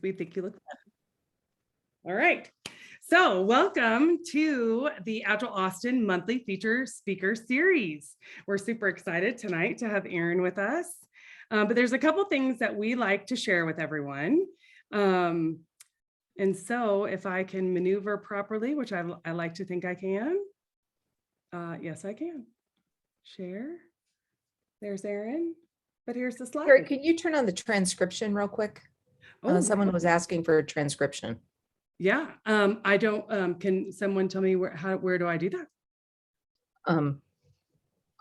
we think you look fun. All right. So welcome to the Agile Austin monthly feature speaker series. We're super excited tonight to have Erin with us. But there's a couple things that we like to share with everyone. And so if I can maneuver properly, which I like to think I can. Yes, I can. Share. There's Erin. But here's the slide. Erin, can you turn on the transcription real quick? Oh, someone was asking for a transcription. Yeah, I don't, can someone tell me where do I do that?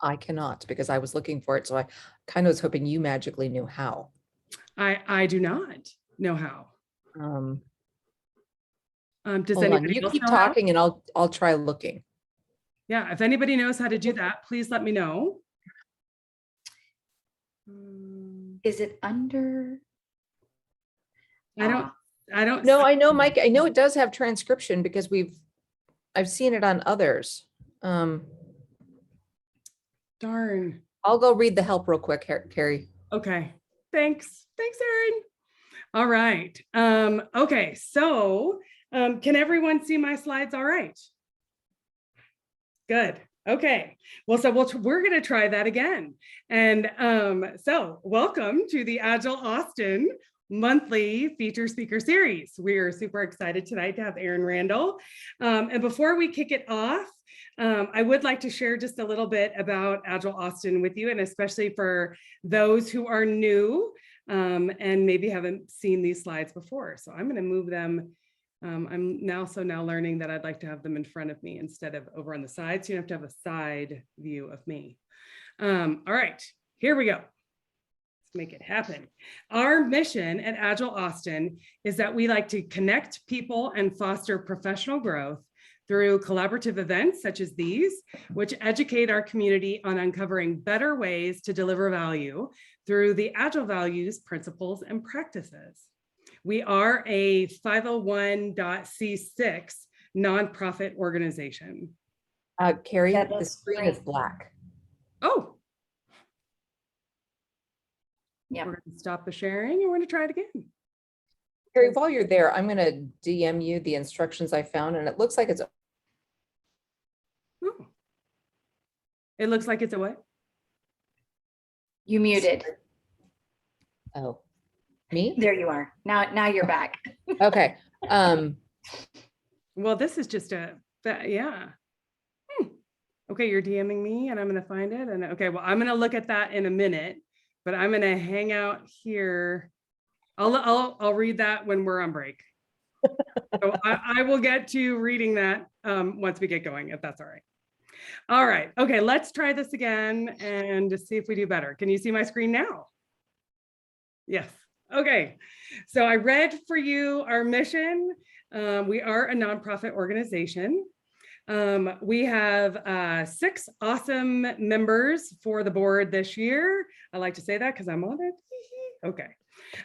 I cannot because I was looking for it. So I kind of was hoping you magically knew how. I do not know how. Does Hold on. anybody You else keep know talking and I'll try looking. Yeah, if anybody knows how to do that, please let me know. Is it under? I don't. No, I know, Mike. I know it does have transcription because I've seen it on others. Darn. I'll go read the help real quick, Carrie. Okay. Thanks, Erin. All right. Okay. So, can everyone see my slides? All right. Good. Okay. Well, so we're going to try that again. And so welcome to the Agile Austin monthly feature speaker series. We are super excited tonight to have Erin Randall. And before we kick it off, I would like to share just a little bit about Agile Austin with you, and especially for those who are new and maybe haven't seen these slides before. So I'm going to move them. I'm now learning that I'd like to have them in front of me instead of over on the side. So you have to have a side view of me. All right, here we go. Let's make it happen. Our mission at Agile Austin is that we like to connect people and foster professional growth through collaborative events such as these, which educate our community on uncovering better ways to deliver value through the Agile values, principles, and practices. We are a 501(c)(6) nonprofit organization. Carrie, the screen is black. Oh. Yeah. We're going to stop the sharing and we're going to try it again. Carrie, while you're there, I'm going to DM you the instructions I found, and it looks like it's. Oh. It looks like it's a what? You muted. Oh, me? There you are. Now you're back. Okay. Well, this is just yeah. Okay, you're DMing me and I'm going to find it. And okay, well, I'm going to look at that in a minute, but I'm going to hang out here. I'll read that when we're on break. So I will get to reading that once we get going, if that's all right. All right. Okay, let's try this again and just see if we do better. Can you see my screen now? Yes. Okay. So I read for you our mission. We are a nonprofit organization. We have 6 awesome members for the board this year. I like to say that because I'm on it. Okay.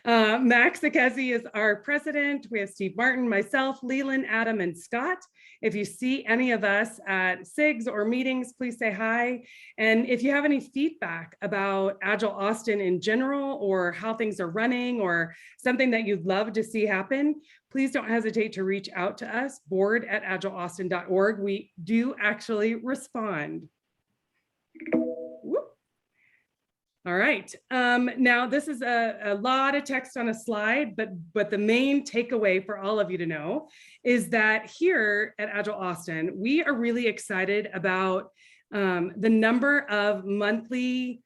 Max Akezi is our president. We have Steve Martin, myself, Leland, Adam, and Scott. If you see any of us at SIGs or meetings, please say hi. And if you have any feedback about Agile Austin in general, or how things are running, or something that you'd love to see happen, please don't hesitate to reach out to us, board@agileaustin.org. We do actually respond. Whoop. All right, now this is a lot of text on a slide, but the main takeaway for all of you to know is that here at Agile Austin, we are really excited about the number of monthly,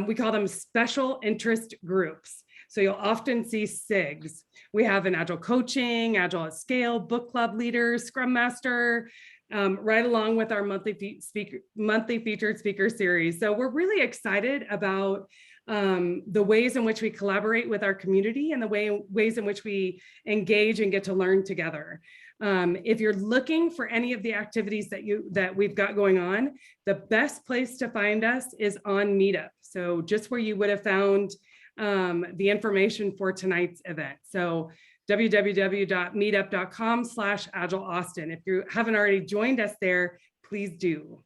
we call them special interest groups. So you'll often see SIGs. We have an Agile coaching, Agile at Scale, book club leaders, Scrum Master, right along with our monthly featured speaker series. So we're really excited about the ways in which we collaborate with our community and the ways in which we engage and get to learn together. If you're looking for any of the activities that we've got going on, the best place to find us is on Meetup. So just where you would have found the information for tonight's event. So www.meetup.com/AgileAustin. If you haven't already joined us there, please do.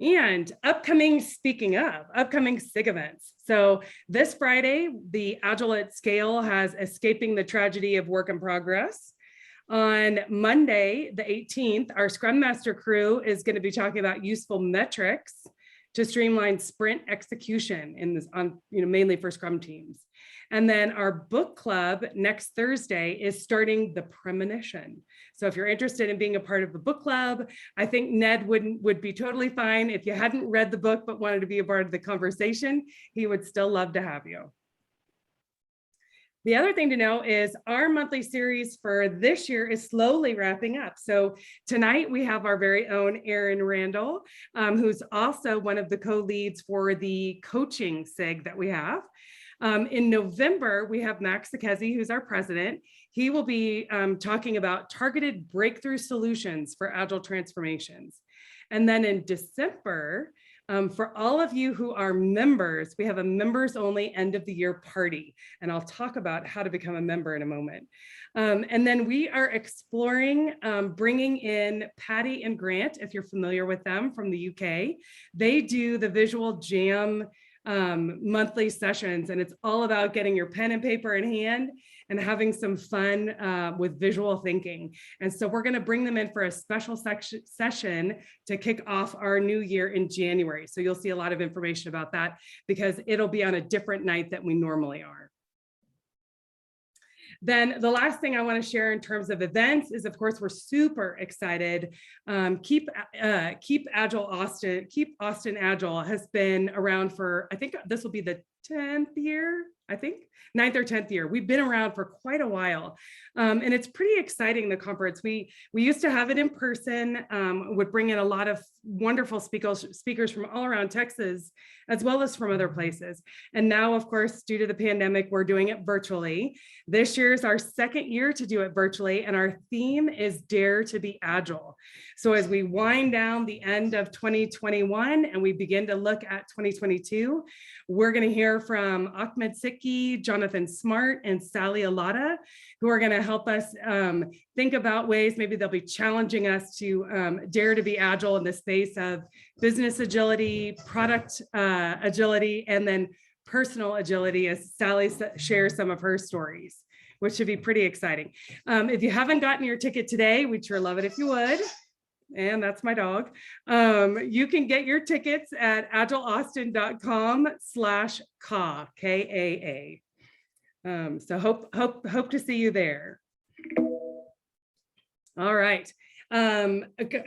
And speaking of upcoming SIG events. So this Friday, the Agile at Scale has Escaping the Tragedy of Work in Progress. On Monday, the 18th, our Scrum Master crew is going to be talking about useful metrics to streamline sprint execution in this mainly for Scrum teams. And then our book club next Thursday is starting The Premonition. So if you're interested in being a part of the book club, I think Ned would be totally fine. If you hadn't read the book but wanted to be a part of the conversation, he would still love to have you. The other thing to know is our monthly series for this year is slowly wrapping up. So tonight we have our very own Erin Randall, who's also one of the co-leads for the coaching SIG that we have. In November, we have Max Sakezi, who's our president. He will be talking about targeted breakthrough solutions for agile transformations. And then in December, for all of you who are members, we have a members only end of the year party, and I'll talk about how to become a member in a moment. And then we are exploring bringing in Patty and Grant, if you're familiar with them from the UK. They do the Visual Jam monthly sessions, and it's all about getting your pen and paper in hand and having some fun with visual thinking. And so we're going to bring them in for a special session to kick off our new year in January. So you'll see a lot of information about that because it'll be on a different night than we normally are. Then the last thing I want to share in terms of events is, of course, we're super excited. Keep Austin Agile has been around for, I think this will be the 10th year, I think 9th or 10th year. We've been around for quite a while. And it's pretty exciting, the conference. We used to have it in person, would bring in a lot of wonderful speakers from all around Texas, as well as from other places. And now, of course, due to the pandemic, we're doing it virtually. This year is our second year to do it virtually, and our theme is Dare to be Agile. So as we wind down the end of 2021 and we begin to look at 2022, we're going to hear from Ahmed Sikki, Jonathan Smart, and Sally Alada, who are going to help us think about ways, maybe they'll be challenging us to dare to be agile in the space of business agility, product agility, and then personal agility, as Sally shares some of her stories, which should be pretty exciting. If you haven't gotten your ticket today, we'd sure love it if you would. And that's my dog. You can get your tickets at agileaustin.com/KAA, K-A-A. So hope to see you there. All right. A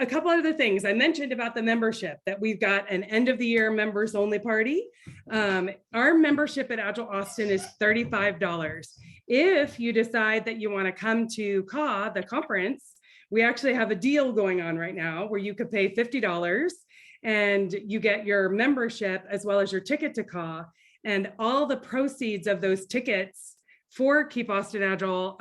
couple other things I mentioned about the membership, that we've got an end of the year members only party. Our membership at Agile Austin is $35. If you decide that you want to come to CAW, the conference, we actually have a deal going on right now where you could pay $50 and you get your membership as well as your ticket to CAW, and all the proceeds of those tickets for Keep Austin Agile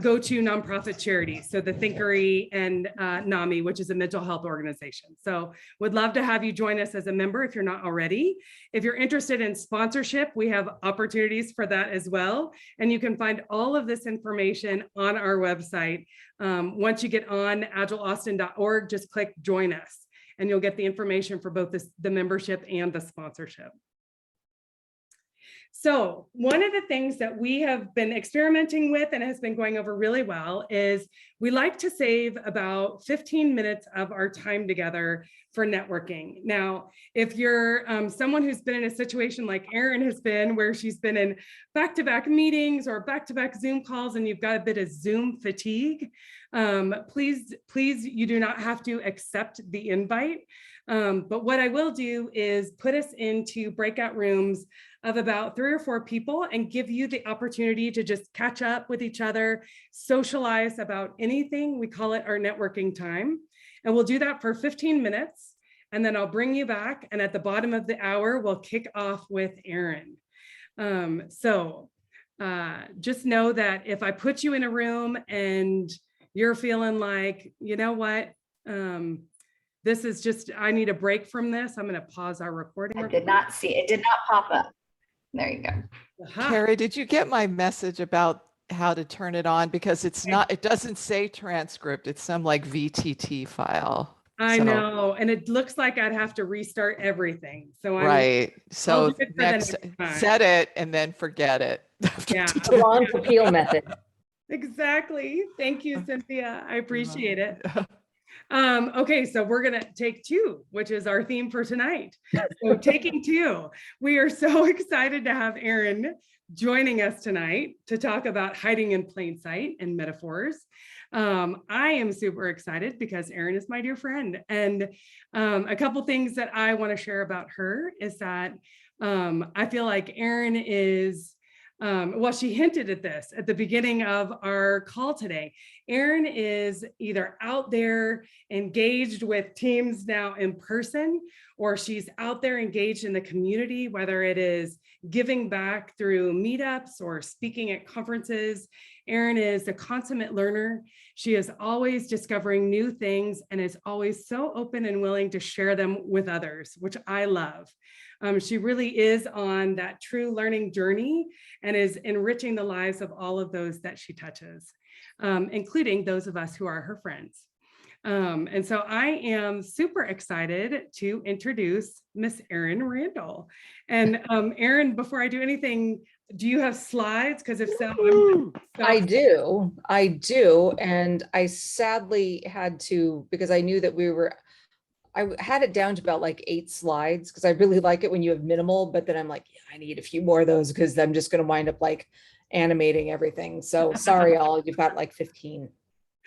go to nonprofit charities. So the Thinkery and NAMI, which is a mental health organization. So would love to have you join us as a member if you're not already. If you're interested in sponsorship, we have opportunities for that as well. And you can find all of this information on our website. Once you get on agileaustin.org, just click join us and you'll get the information for both the membership and the sponsorship. So one of the things that we have been experimenting with and has been going over really well is we like to save about 15 minutes of our time together for networking. Now, if you're someone who's been in a situation like Erin has been, where she's been in back-to-back meetings or back-to-back Zoom calls and you've got a bit of Zoom fatigue, please, you do not have to accept the invite. But what I will do is put us into breakout rooms of about 3 or 4 people and give you the opportunity to just catch up with each other, socialize about anything. We call it our networking time. And we'll do that for 15 minutes. And then I'll bring you back. And at the bottom of the hour, we'll kick off with Erin. Just know that if I put you in a room and you're feeling like, you know what, this is just, I need a break from this, I'm going to pause our recording. I did not see it. Did not pop up. There you go. Carrie, did you get my message about how to turn it on? Because it's not, it doesn't say transcript. It's some like VTT file. I So, know, and it looks like I'd have to restart everything. So right. I'll So do it for the next, next time. set it and then forget it. after Yeah. The Ron Popeil method. Exactly. Thank you, Cynthia. I appreciate it. today. Okay, so we're gonna take two, which is our theme for tonight. So taking two, we are so excited to have Erin joining us tonight to talk about hiding in plain sight and metaphors. I am super excited because Erin is my dear friend, and a couple things that I want to share about her is that I feel like Erin is well, she hinted at this at the beginning of our call today. Erin is either out there engaged with teams now in person, or she's out there engaged in the community, whether it is giving back through meetups or speaking at conferences. Erin is a consummate learner. She is always discovering new things and is always so open and willing to share them with others, which I love. She really is on that true learning journey and is enriching the lives of all of those that she touches, including those of us who are her friends. And so I am super excited to introduce Miss Erin Randall. And Erin, before I do anything, do you have slides? Because if so, I do. And I sadly had to, because I knew that I had it down to about like 8 slides because I really like it when you have minimal, but then I'm like, yeah, I need a few more of those because I'm just going to wind up like animating everything. So sorry, all, you've got like 15.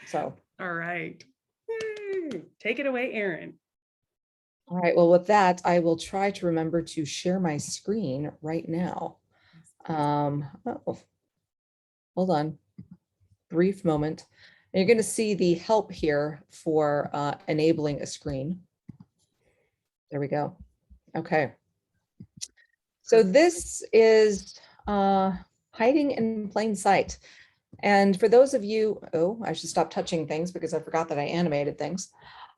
So. All right. Yay. Take it away, Erin. All right, well, with that, I will try to remember to share my screen right now. Oh, hold on, brief moment. And you're going to see the help here for enabling a screen. There we go. Okay. So this is hiding in plain sight. And for those of you, oh, I should stop touching things because I forgot that I animated things.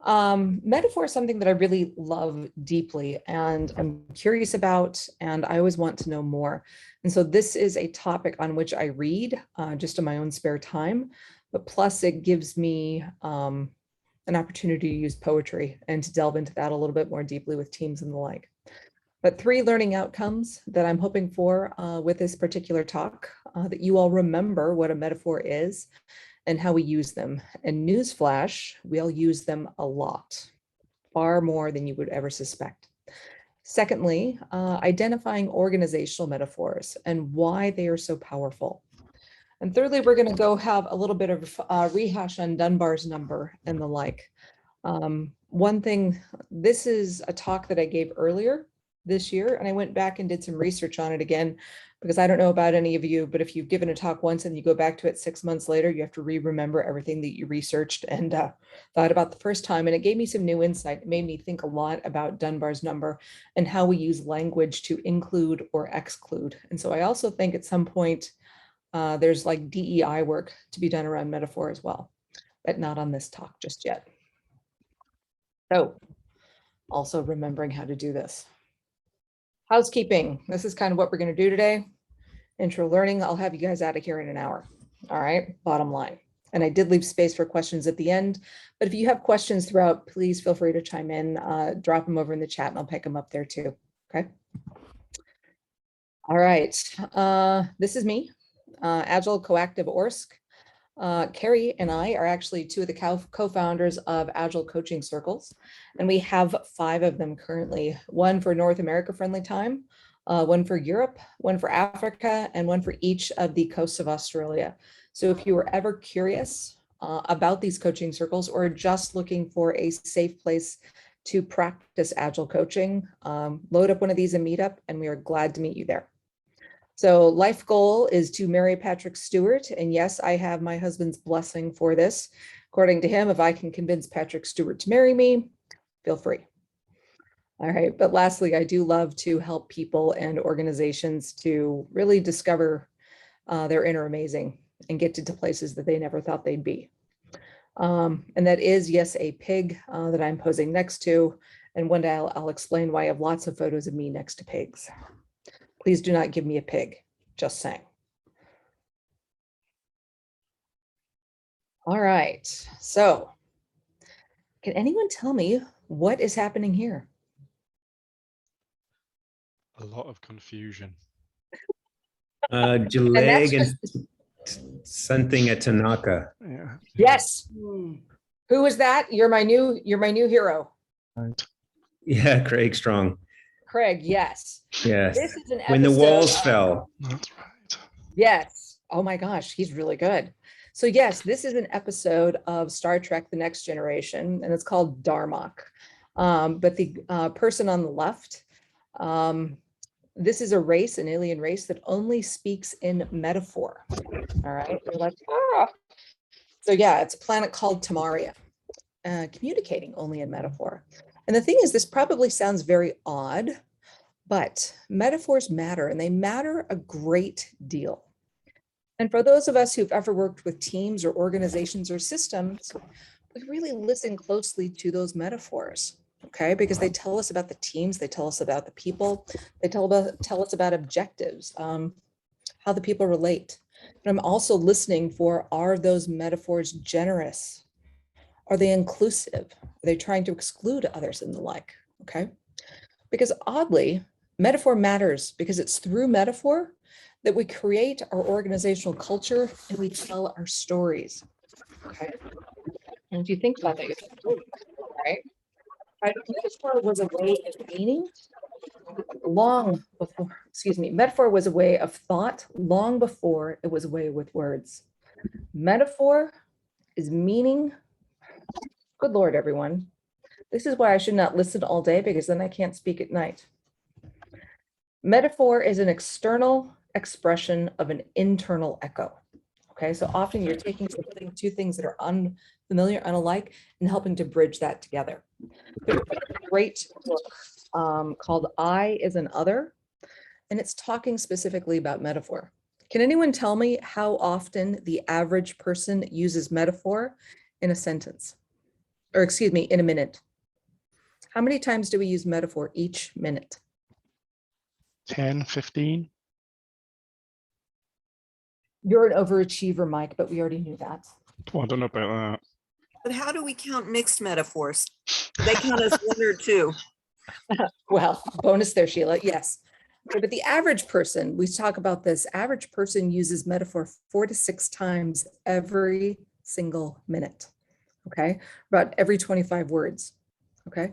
Metaphor is something that I really love deeply and I'm curious about, and I always want to know more. And so this is a topic on which I read just in my own spare time, but plus it gives me an opportunity to use poetry and to delve into that a little bit more deeply with teams and the like. But 3 learning outcomes that I'm hoping for with this particular talk, that you all remember what a metaphor is and how we use them. And newsflash, we'll use them a lot, far more than you would ever suspect. Secondly, identifying organizational metaphors and why they are so powerful. And thirdly, we're going to go have a little bit of rehash on Dunbar's number and the like. One thing, this is a talk that I gave earlier this year, and I went back and did some research on it again, because I don't know about any of you, but if you've given a talk once and you go back to it 6 months later, you have to remember everything that you researched and thought about the first time. And it gave me some new insight. It made me think a lot about Dunbar's number and how we use language to include or exclude. And so I also think at some point, there's like DEI work to be done around metaphor as well, but not on this talk just yet. So also remembering how to do this. Housekeeping. This is kind of what we're going to do today. Intro learning. I'll have you guys out of here in an hour. All right, bottom line. And I did leave space for questions at the end, but if you have questions throughout, please feel free to chime in, drop them over in the chat and I'll pick them up there too. Okay. All right. This is me, Agile Coactive Orsk. Carrie and I are actually 2 of the co-founders of Agile Coaching Circles, and we have 5 of them currently, 1 for North America Friendly Time, 1 for Europe, 1 for Africa, and 1 for each of the coasts of Australia. So if you were ever curious about these coaching circles or just looking for a safe place to practice Agile coaching, load up one of these and meet up, and we are glad to meet you there. So life goal is to marry Patrick Stewart. And yes, I have my husband's blessing for this. According to him, if I can convince Patrick Stewart to marry me, feel free. All right. But lastly, I do love to help people and organizations to really discover their inner amazing and get to places that they never thought they'd be. And that is, yes, a pig that I'm posing next to. And one day I'll explain why I have lots of photos of me next to pigs. Please do not give me a pig, just saying. All right, so Can anyone tell me what is happening here? A lot of confusion. And that's Jaleg just, and something at Tanaka. Yeah. yes. Hmm. Who is that? You're my new hero. Yeah, Craig Strong. Craig, yes. Yes. This is an When the episode walls of- fell. That's right. Yes. Oh my gosh, he's really good. So yes, this is an episode of Star Trek: The Next Generation, and it's called Darmok. But the person on the left, this is a race, an alien race that only speaks in metaphor. All right. You're like, ah. So yeah, it's a planet called Tamaria, communicating only in metaphor. And the thing is, this probably sounds very odd, but metaphors matter, and they matter a great deal. And for those of us who've ever worked with teams or organizations or systems, we really listen closely to those metaphors, okay? Because they tell us about the teams, they tell us about the people, they tell us about objectives, how the people relate. But I'm also listening for, are those metaphors generous? Are they inclusive? Are they trying to exclude others and the like, okay? Because oddly, metaphor matters, because it's through metaphor that we create our organizational culture and we tell our stories, okay? And if you think about that, you're like, right? Metaphor was a way of meaning long before, metaphor was a way of thought long before it was a way with words. Metaphor is meaning. Good Lord, everyone. This is why I should not listen all day, because then I can't speak at night. Metaphor is an external expression of an internal echo. Okay, so often you're taking two things that are unfamiliar, unalike, and helping to bridge that together. There's a great book called I Is an Other, and it's talking specifically about metaphor. Can anyone tell me how often the average person uses metaphor in a sentence? Or excuse me, in a minute? How many times do we use metaphor each minute? 10, 15. You're an overachiever, Mike, but we already knew that. Well, I don't know about that. But how do we count mixed metaphors? Do they count as one or two? Well, bonus there, Sheila. Yes. Okay, but the average person, we talk about this, average person uses metaphor 4 to 6 times every single minute. Okay, about every 25 words. Okay.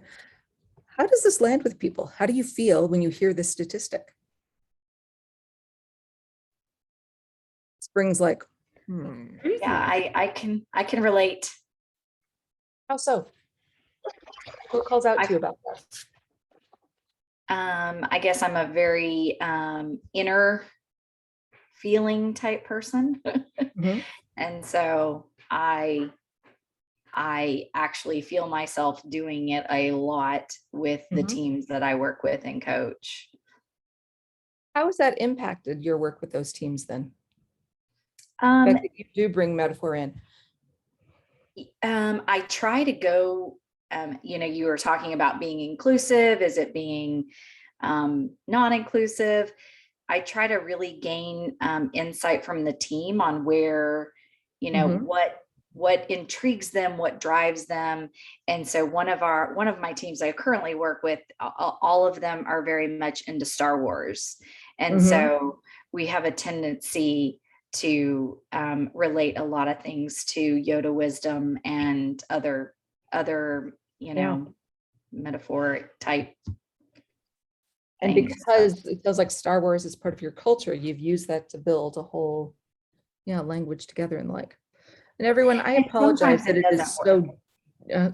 How does this land with people? How do you feel when you hear this statistic? Spring's like, Yeah, I can relate. how so? What calls out I- to you about that? I guess I'm a very inner feeling type person. Mhm. And so I actually feel myself doing it a lot with the Mhm. teams that I work with and coach. How has that impacted your work with those teams then? Um, That you do bring metaphor in. I try to go, you were talking about being inclusive. Is it being non-inclusive? I try to really gain insight from the team on where, Mhm. what intrigues them, what drives them. And so one of my teams I currently work with, all of them are very much into Star Wars. And Mhm. so we have a tendency to relate a lot of things to Yoda wisdom and other metaphoric type. And things. because it feels like Star Wars is part of your culture, you've used that to build a whole, language together and the like. And everyone, I And apologize sometimes that it it is doesn't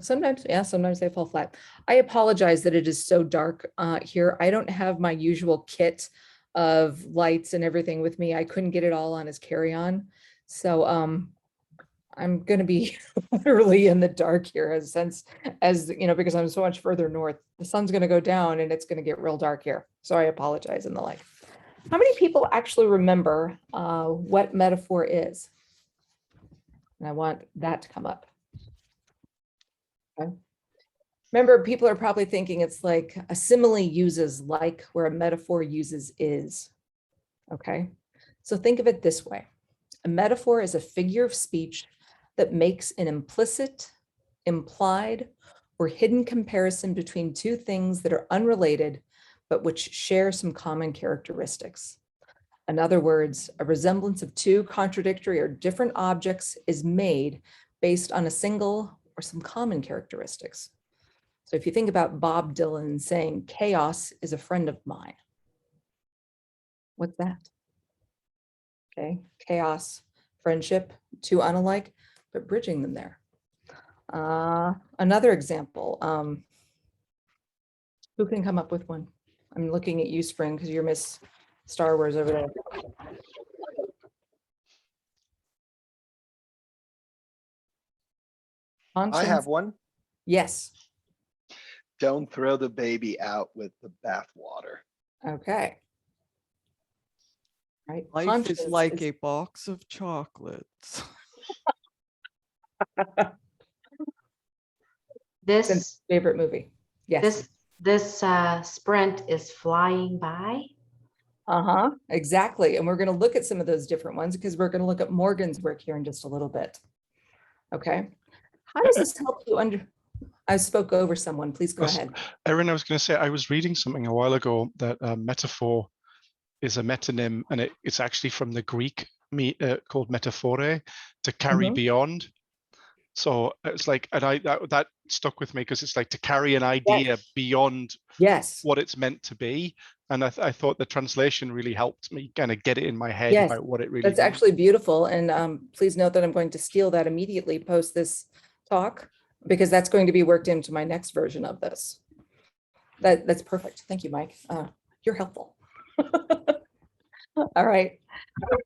so, sometimes they fall flat. I apologize that it is so dark here. I don't have my usual kit of lights and everything with me. I couldn't get it all on his carry-on. So I'm gonna be literally in the dark here because I'm so much further north. The sun's gonna go down and it's gonna get real dark here. So I apologize and the like. How many people actually remember what metaphor is? And I want that to come up. Okay. Remember, people are probably thinking it's like a simile uses like, where a metaphor uses is. Okay, so think of it this way. A metaphor is a figure of speech that makes an implicit implied, or hidden comparison between two things that are unrelated, but which share some common characteristics. In other words, a resemblance of two contradictory or different objects is made based on a single or some common characteristics. So if you think about Bob Dylan saying, chaos is a friend of mine. What's that? Okay, chaos, friendship, two unalike, but bridging them there. Another example, who can come up with one? I'm looking at you, Spring, because you're Miss Star Wars over there. I have Conscience? one. Yes, Don't throw the baby out with the bathwater. okay. Right. Life Conscience is like a box of chocolates. Finn's This, favorite movie. Yes. this sprint is flying by. Uh-huh, exactly. And we're going to look at some of those different ones because we're going to look at Morgan's work here in just a little bit. Okay. How does this help you I spoke over someone. Please go Yes, ahead. Erin, I was going to say, I was reading something a while ago that metaphor is a metonym, and it's actually from the Greek called metaphore, to carry Mhm. beyond. So it's like, and that stuck with me because it's like to carry an idea beyond Yes. what it's meant to be. And I thought the translation really helped me kind of get it in my head Yes, about what it really that's means. actually beautiful. And please note that I'm going to steal that immediately post this talk because that's going to be worked into my next version of this. That's perfect. Thank you, Mike. You're helpful. All right.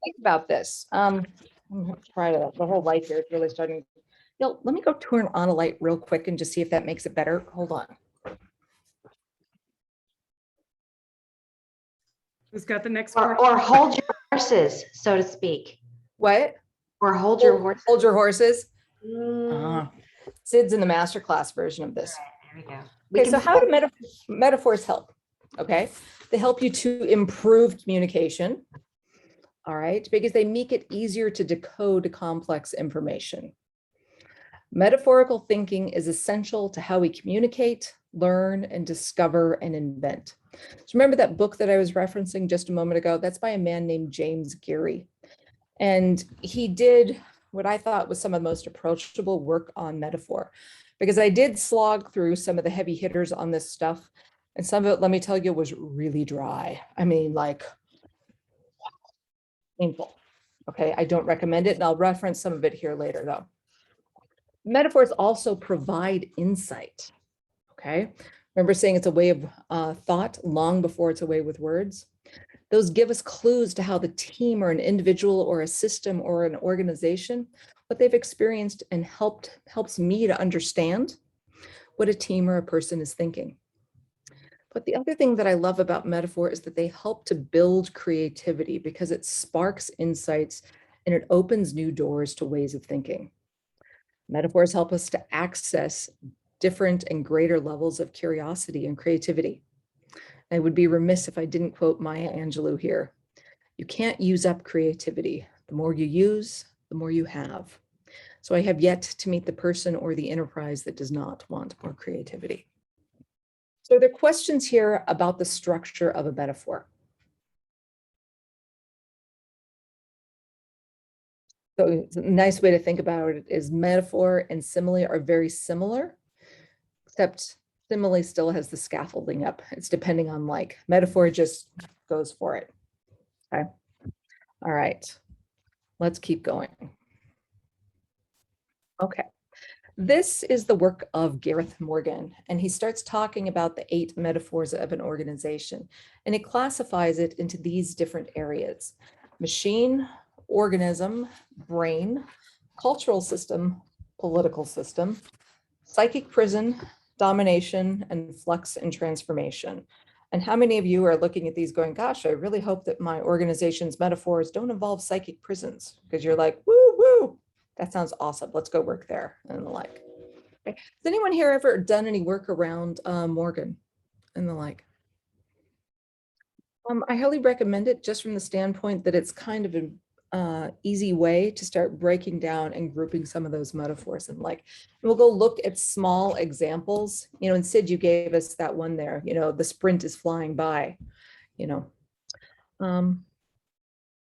Think about this. I'm gonna try to, the whole light here is really starting. Let me go turn on a light real quick and just see if that makes it better. Hold on. Who's got the next Or, part? or hold your horses, so to speak. What? Or hold your horse. Hold your horses. Mm, Sid's in the masterclass version of this. there we go. We Okay, can so how put- do metaphors help? Okay, they help you to improve communication. All right, because they make it easier to decode complex information. Metaphorical thinking is essential to how we communicate, learn, and discover and invent. So remember that book that I was referencing just a moment ago? That's by a man named James Geary. And he did what I thought was some of the most approachable work on metaphor, because I did slog through some of the heavy hitters on this stuff. And some of it, let me tell you, was really dry. I mean, like, painful. Okay, I don't recommend it. And I'll reference some of it here later, though. Metaphors also provide insight. Okay, remember saying it's a way of thought long before it's a way with words. Those give us clues to how the team or an individual or a system or an organization, what they've experienced, and helps me to understand what a team or a person is thinking. But the other thing that I love about metaphor is that they help to build creativity because it sparks insights and it opens new doors to ways of thinking. Metaphors help us to access different and greater levels of curiosity and creativity. I would be remiss if I didn't quote Maya Angelou here. You can't use up creativity. The more you use, the more you have. So I have yet to meet the person or the enterprise that does not want more creativity. So are there questions here about the structure of a metaphor? So a nice way to think about it is metaphor and simile are very similar, except simile still has the scaffolding up. It's depending on like. Metaphor just goes for it. Okay. All right. Let's keep going. Okay. This is the work of Gareth Morgan, and he starts talking about the 8 metaphors of an organization, and he classifies it into these different areas: machine, organism, brain, cultural system, political system, psychic prison, domination, and flux and transformation. And how many of you are looking at these going, gosh, I really hope that my organization's metaphors don't involve psychic prisons, because you're like, woo, woo, that sounds awesome. Let's go work there and the like. Okay. Has anyone here ever done any work around Morgan and the like? I highly recommend it just from the standpoint that it's kind of easy way to start breaking down and grouping some of those metaphors. And like, we'll go look at small examples, you know, and Sid, you gave us that one there, you know, the sprint is flying by, you know.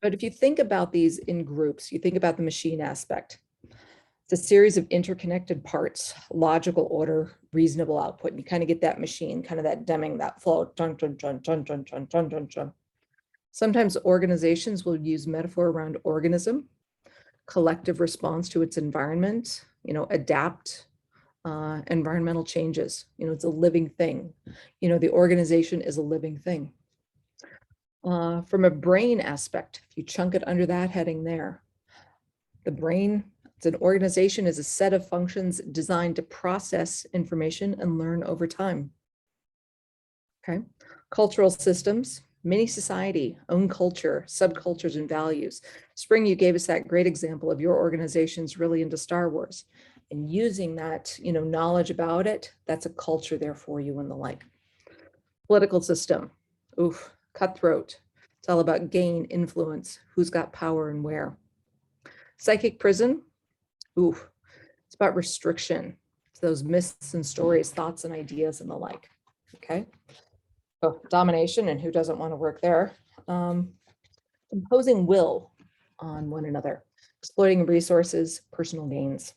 But if you think about these in groups, you think about the machine aspect. It's a series of interconnected parts, logical order, reasonable output. And you kind of get that machine, kind of that Deming, that flow. Dun, dun, dun, dun, dun, dun, dun, dun, dun. Sometimes organizations will use metaphor around organism, collective response to its environment, you know, adapt, environmental changes. You know, it's a living thing. You know, the organization is a living thing. From a brain aspect, if you chunk it under that heading there, the brain, it's an organization, is a set of functions designed to process information and learn over time. Okay, cultural systems, mini society, own culture, subcultures, and values. Spring, you gave us that great example of your organization's really into Star Wars, and using that, you know, knowledge about it, that's a culture there for you and the like. Political system, oof, cutthroat. It's all about gain, influence, who's got power and where. Psychic prison, oof, it's about restriction. It's those myths and stories, thoughts and ideas and the like, okay? Oh, domination, and who doesn't want to work there? Imposing will on one another, exploiting resources, personal gains.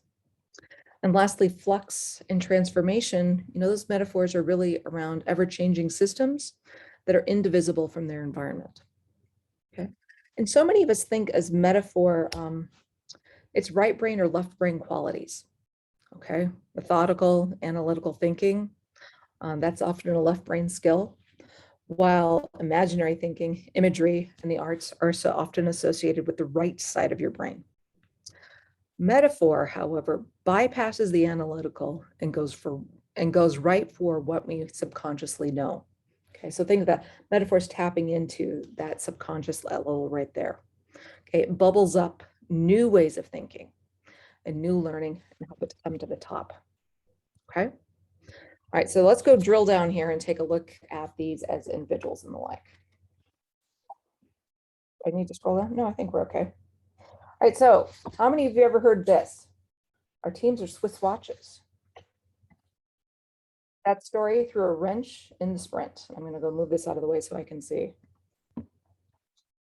And lastly, flux and transformation, you know, those metaphors are really around ever-changing systems that are indivisible from their environment. Okay. And so many of us think as metaphor, it's right brain or left brain qualities. Okay. Methodical, analytical thinking, that's often a left brain skill, while imaginary thinking, imagery, and the arts are so often associated with the right side of your brain. Metaphor, however, bypasses the analytical and goes right for what we subconsciously know. Okay, so think of that. Metaphor is tapping into that subconscious level right there. Okay, it bubbles up new ways of thinking and new learning and help it to come to the top. Okay. All right, so let's go drill down here and take a look at these as individuals and the like. I need to scroll down? No, I think we're okay. All right, so how many of you ever heard this? Our teams are Swiss watches. That story threw a wrench in the sprint. I'm going to go move this out of the way so I can see.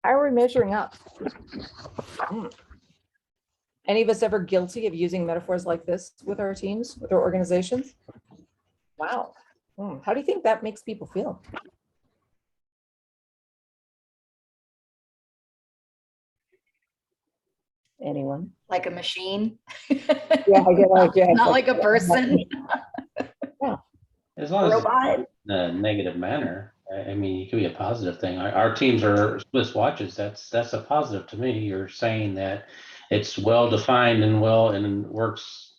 How are we measuring up? Any of us ever guilty of using metaphors like this with our teams, with our organizations? Wow. How do you think that makes people feel? Anyone? Like a machine. Yeah, I get like, yeah, Not like a person. As long as it's Robot. in a negative manner, I mean, it could be a positive thing. Our teams are Swiss watches. That's a positive to me. You're saying that it's well defined and works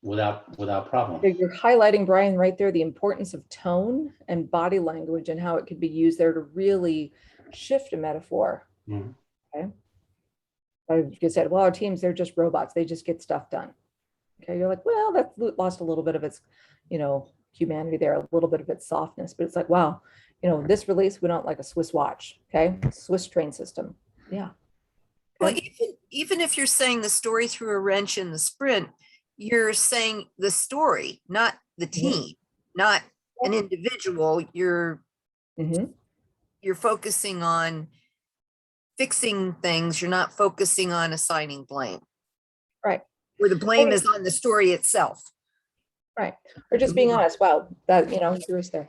without problem. You're highlighting, Brian, right there, the importance of tone and body language and how it could be used there to really shift a metaphor. Mhm. Okay. Like you said, well, our teams, they're just robots. They just get stuff done. Okay. You're like, well, that's lost a little bit of its, you know, humanity there, a little bit of its softness, but it's like, wow, you know, this release went out like a Swiss watch. Okay. Swiss train system. Yeah. Well, even if you're saying the story threw a wrench in the sprint, you're saying the story, not the team, not an individual. You're focusing on fixing things. You're not focusing on assigning blame. Right. Where the blame is on the story itself. Right. Or just being honest. Wow, that, you know, Bruce there.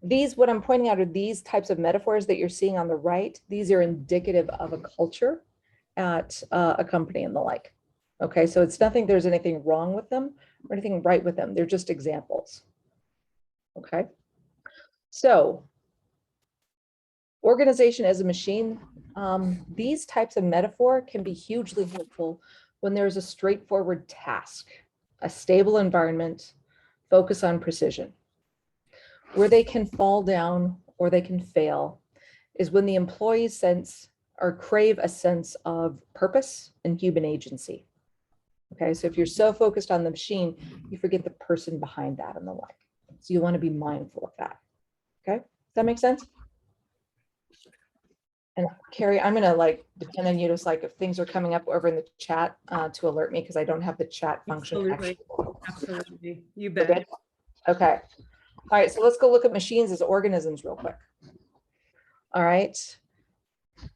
These, what I'm pointing out are these types of metaphors that you're seeing on the right. These are indicative of a culture at a company and the like. Okay, so it's nothing, there's anything wrong with them or anything right with them. They're just examples. Okay. So organization as a machine, these types of metaphor can be hugely helpful when there's a straightforward task, a stable environment, focus on precision. Where they can fall down or they can fail is when the employees sense or crave a sense of purpose and human agency. Okay, so if you're so focused on the machine, you forget the person behind that and the like. So you want to be mindful of that. Okay, does that make sense? And Carrie, I'm gonna like depend on you, just like if things are coming up over in the chat to alert me, because I don't have the chat function. Absolutely. Actually. Absolutely. You We're bet. good? Okay. All right, so let's go look at machines as organisms real quick. All right.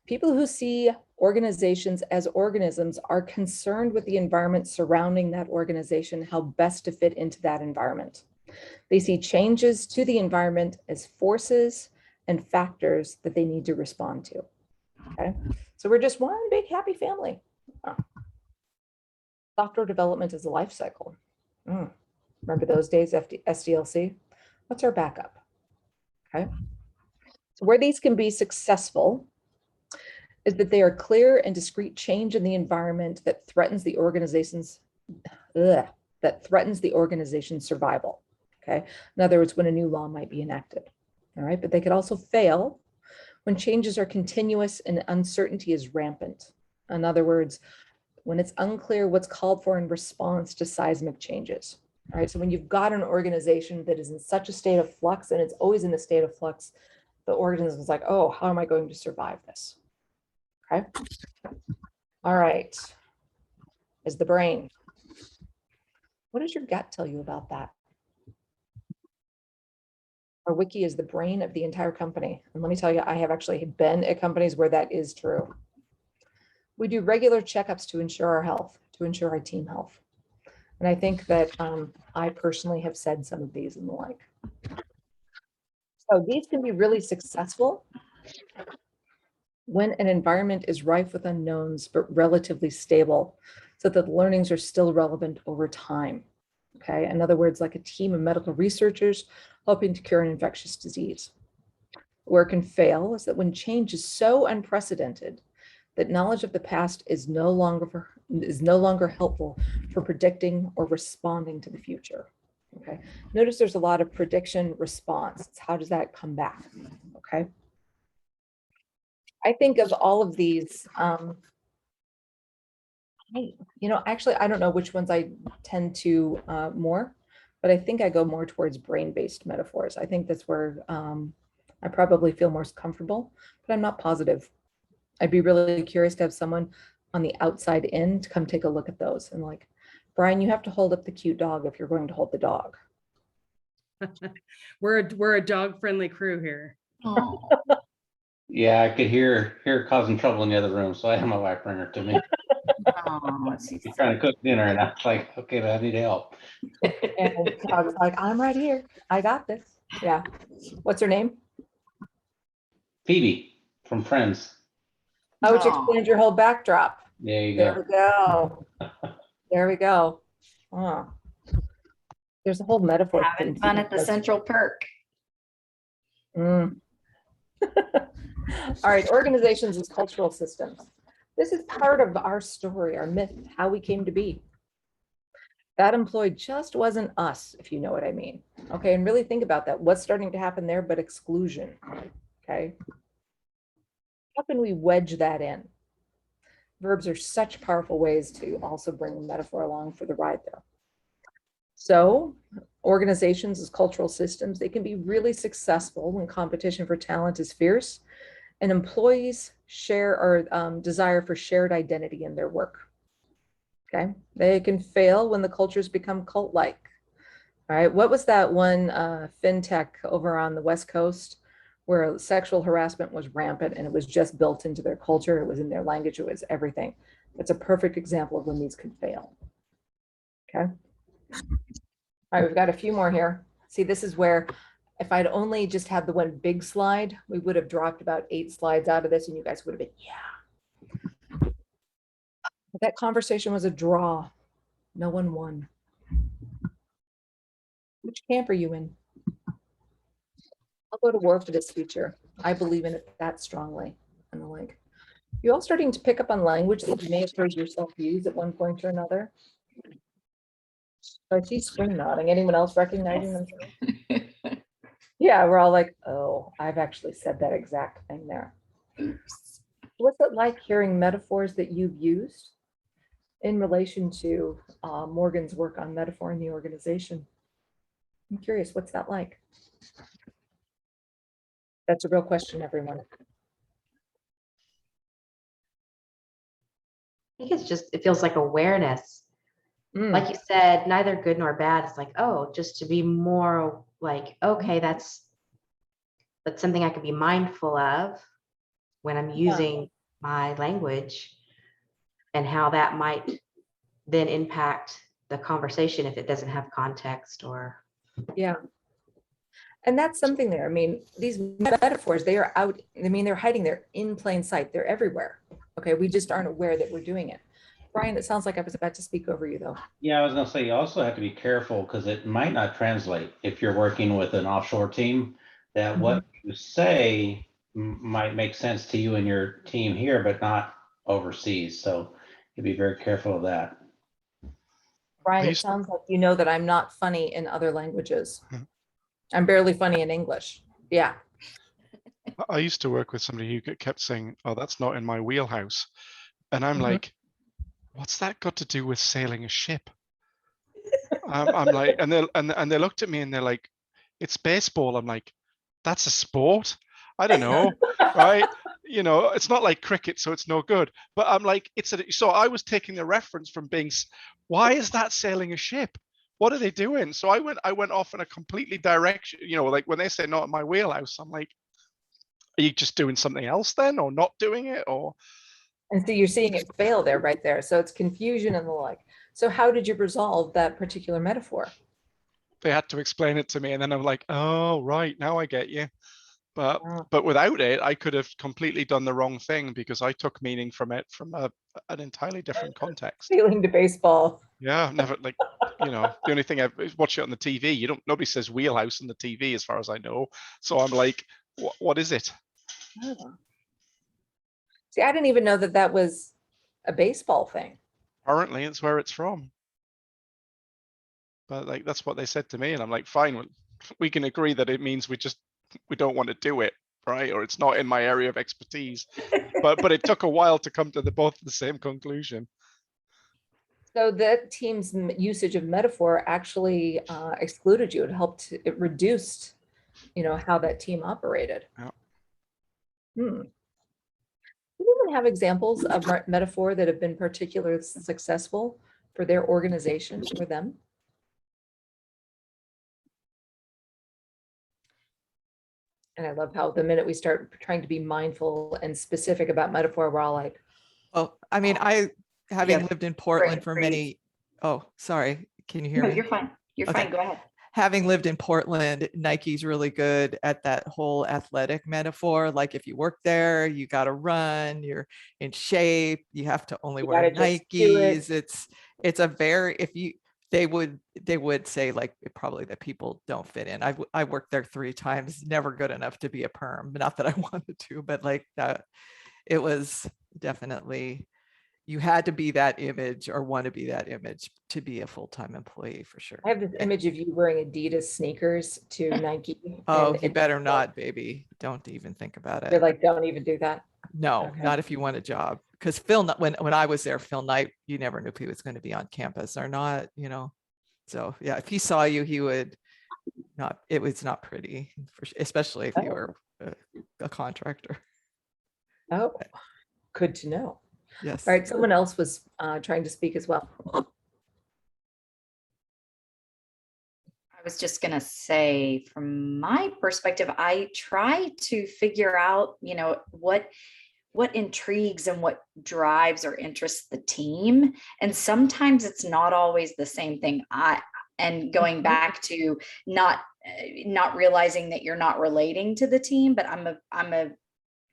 People who see organizations as organisms are concerned with the environment surrounding that organization, how best to fit into that environment. They see changes to the environment as forces and factors that they need to respond to. Okay, so we're just one big happy family. Oh. Software development is a life cycle. Remember those days, SDLC? What's our backup? Okay, so where these can be successful is that they are clear and discrete change in the environment that threatens the organization's survival. Okay, in other words, when a new law might be enacted. All right, but they could also fail when changes are continuous and uncertainty is rampant. In other words, when it's unclear what's called for in response to seismic changes. All right, so when you've got an organization that is in such a state of flux, and it's always in a state of flux, the organism is like, oh, how am I going to survive this? Okay. All right. Is the brain. What does your gut tell you about that? Our wiki is the brain of the entire company. And let me tell you, I have actually been at companies where that is true. We do regular checkups to ensure our health, to ensure our team health. And I think that I personally have said some of these and the like. So these can be really successful when an environment is rife with unknowns, but relatively stable, so that the learnings are still relevant over time. Okay, in other words, like a team of medical researchers hoping to cure an infectious disease. Where it can fail is that when change is so unprecedented that knowledge of the past is no longer helpful for predicting or responding to the future. Okay, notice there's a lot of prediction response. It's how does that come back? Okay, I think of all of these. Actually, I don't know which ones I tend to more, but I think I go more towards brain-based metaphors. I think that's where I probably feel most comfortable, but I'm not positive. I'd be really curious to have someone on the outside in to come take a look at those and like, Brian, you have to hold up the cute dog if you're going to hold the dog. We're a dog-friendly crew here. Oh, Yeah, I could hear her causing trouble in the other room, so I had my wife bring her to me. She's trying to cook dinner, and I was like, okay, but I need help. And I was like, I'm right here. I got this. Yeah. What's her name? Phoebe from Friends. Oh, which explains your whole backdrop. There you There go. we go. There we go. Oh. There's a whole metaphor. having fun at the Central Perk. Mm. All right, organizations as cultural systems. This is part of our story, our myth, how we came to be. That employee just wasn't us, if you know what I mean. Okay, and really think about that. What's starting to happen there but exclusion? Okay. How can we wedge that in? Verbs are such powerful ways to also bring a metaphor along for the ride there. So organizations as cultural systems, they can be really successful when competition for talent is fierce and employees share or desire for shared identity in their work. Okay, they can fail when the cultures become cult-like. All right, what was that one fintech over on the West Coast where sexual harassment was rampant and it was just built into their culture, it was in their language, it was everything. That's a perfect example of when these can fail. Okay. All right, we've got a few more here. See, this is where if I'd only just had the one big slide, we would have dropped about 8 slides out of this and you guys would have been, yeah. But that conversation was a draw. No one won. Which camp are you in? I'll go to war for this feature. I believe in it that strongly. And the like. You all starting to pick up on language that you may have heard yourself use at one point or another? So I see screen nodding. Anyone else recognizing them? Yeah, we're all like, oh, I've actually said that exact thing there. Oops. What's it like hearing metaphors that you've used in relation to Morgan's work on metaphor in the organization? I'm curious, what's that like? That's a real question, everyone. think it's just, it feels like awareness. Mm, Like you said, neither good nor bad. It's like, oh, just to be more like, okay, that's something I could be mindful of when I'm using my language, and how that might then impact the conversation if it doesn't have context or. yeah. And that's something there. I mean, these metaphors, they are out. I mean, they're hiding there in plain sight. They're everywhere. Okay. We just aren't aware that we're doing it. Brian, it sounds like I was about to speak over you though. Yeah, I was gonna say, you also have to be careful because it might not translate if you're working with an offshore team, that what you say might make sense to you and your team here, but not overseas. So you be very careful of that. Brian, I it used- sounds like you know that I'm not funny in other languages. Mhm. I'm barely funny in English. Yeah. I used to work with somebody who kept saying, "Oh, that's not in my wheelhouse," and I'm like, "What's that got to do with sailing a ship?" I'm like, and they looked at me and they're like, "It's baseball." I'm like, "That's a sport? I don't know, right? You know, it's not like cricket, so it's no good." But I'm like, so I was taking the reference from being, why is that sailing a ship? What are they doing? So I went off in a completely direction, you know, like when they say not in my wheelhouse, I'm like, are you just doing something else then, or not doing it, or? And so you're seeing it fail there, right there. So it's confusion and the like. So how did you resolve that particular metaphor? They had to explain it to me, and then I'm like, oh right, now I get you. But Wow. but without it, I could have completely done the wrong thing because I took meaning from it from an entirely different context. Sailing to baseball. Yeah, never, like, you know, the only thing I watch it on the TV. Nobody says wheelhouse on the TV as far as I know. So I'm like, what is it? Oh. See, I didn't even know that that was a baseball thing. Apparently, it's where it's from. But like that's what they said to me, and I'm like, fine, we can agree that it means we don't want to do it, right? Or it's not in my area of expertise. But it took a while to come to both the same conclusion. So that team's usage of metaphor actually excluded you. It helped, it reduced, you know, how that team operated. Yeah. Do you even have examples of metaphor that have been particularly successful for their organization, for them? And I love how the minute we start trying to be mindful and specific about metaphor, we're all like, Well, I mean, having Yeah, lived in Portland for great. many, oh, sorry, can you hear No, me? you're fine. You're Okay. fine. Go ahead. Having lived in Portland, Nike's really good at that whole athletic metaphor. Like if you work there, you got to run, you're in shape, you have to only You wear gotta just do it. Nikes. It's a very, they would say like probably that people don't fit in. I worked there 3 times, never good enough to be a perm. Not that I wanted to, but like that, it was definitely, you had to be that image or want to be that image to be a full-time employee for sure. I have this image of you wearing Adidas sneakers to Nike. Oh, and you it's better like, not, baby. Don't even think about You're it. like, don't even do that. No, Okay. not if you want a job. Because Phil, when I was there, Phil Knight, you never knew if he was going to be on campus or not, you know. So yeah, if he saw you, he would not, it was not pretty, especially if you were a contractor. Oh, good to know. Yes. All right, someone else was trying to speak as well. I was just going to say, from my perspective, I try to figure out, you know, what intrigues and what drives or interests the team. And sometimes it's not always the same thing. And going back to not realizing that you're not relating to the team, but I'm a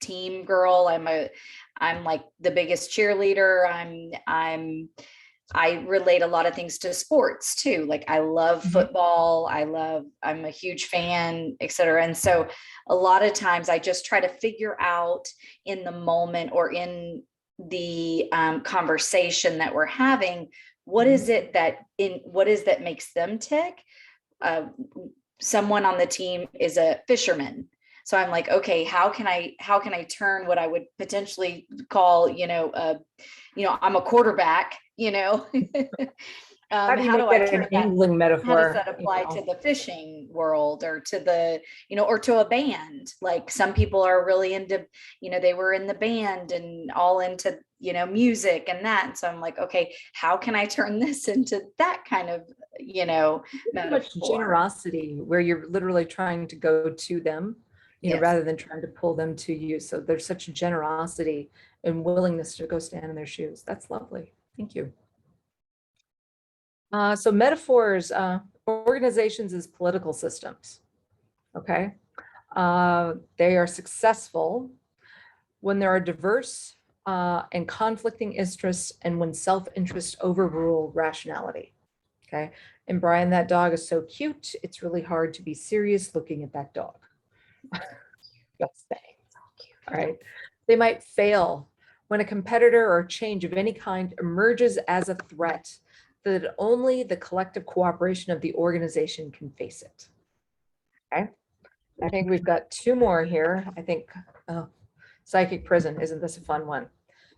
team girl. I'm like the biggest cheerleader. I relate a lot of things to sports too. Like I love football. I'm a huge fan, et cetera. And so a lot of times I just try to figure out in the moment or in the conversation that we're having, what is that makes them tick? Someone on the team is a fisherman. So I'm like, okay, how can I turn what I would potentially call, I'm a quarterback, How do you how do make I that turn an that? angling How metaphor? does that apply to the fishing world or to the, or to a band? Like some people are really into, they were in the band and all into music and that. And so I'm like, okay, how can I turn this into that kind of, So much metaphor? generosity where you're literally trying to go to them, Yes. rather than trying to pull them to you. So there's such generosity and willingness to go stand in their shoes. That's lovely. Thank you. So metaphors, organizations as political systems. Okay. They are successful when there are diverse and conflicting interests and when self-interest overrule rationality. Okay. And Brian, that dog is so cute. It's really hard to be serious looking at that dog. Just saying. All right. They might fail when a competitor or change of any kind emerges as a threat that only the collective cooperation of the organization can face it. Okay. I think we've got two more here. I think psychic prison. Isn't this a fun one?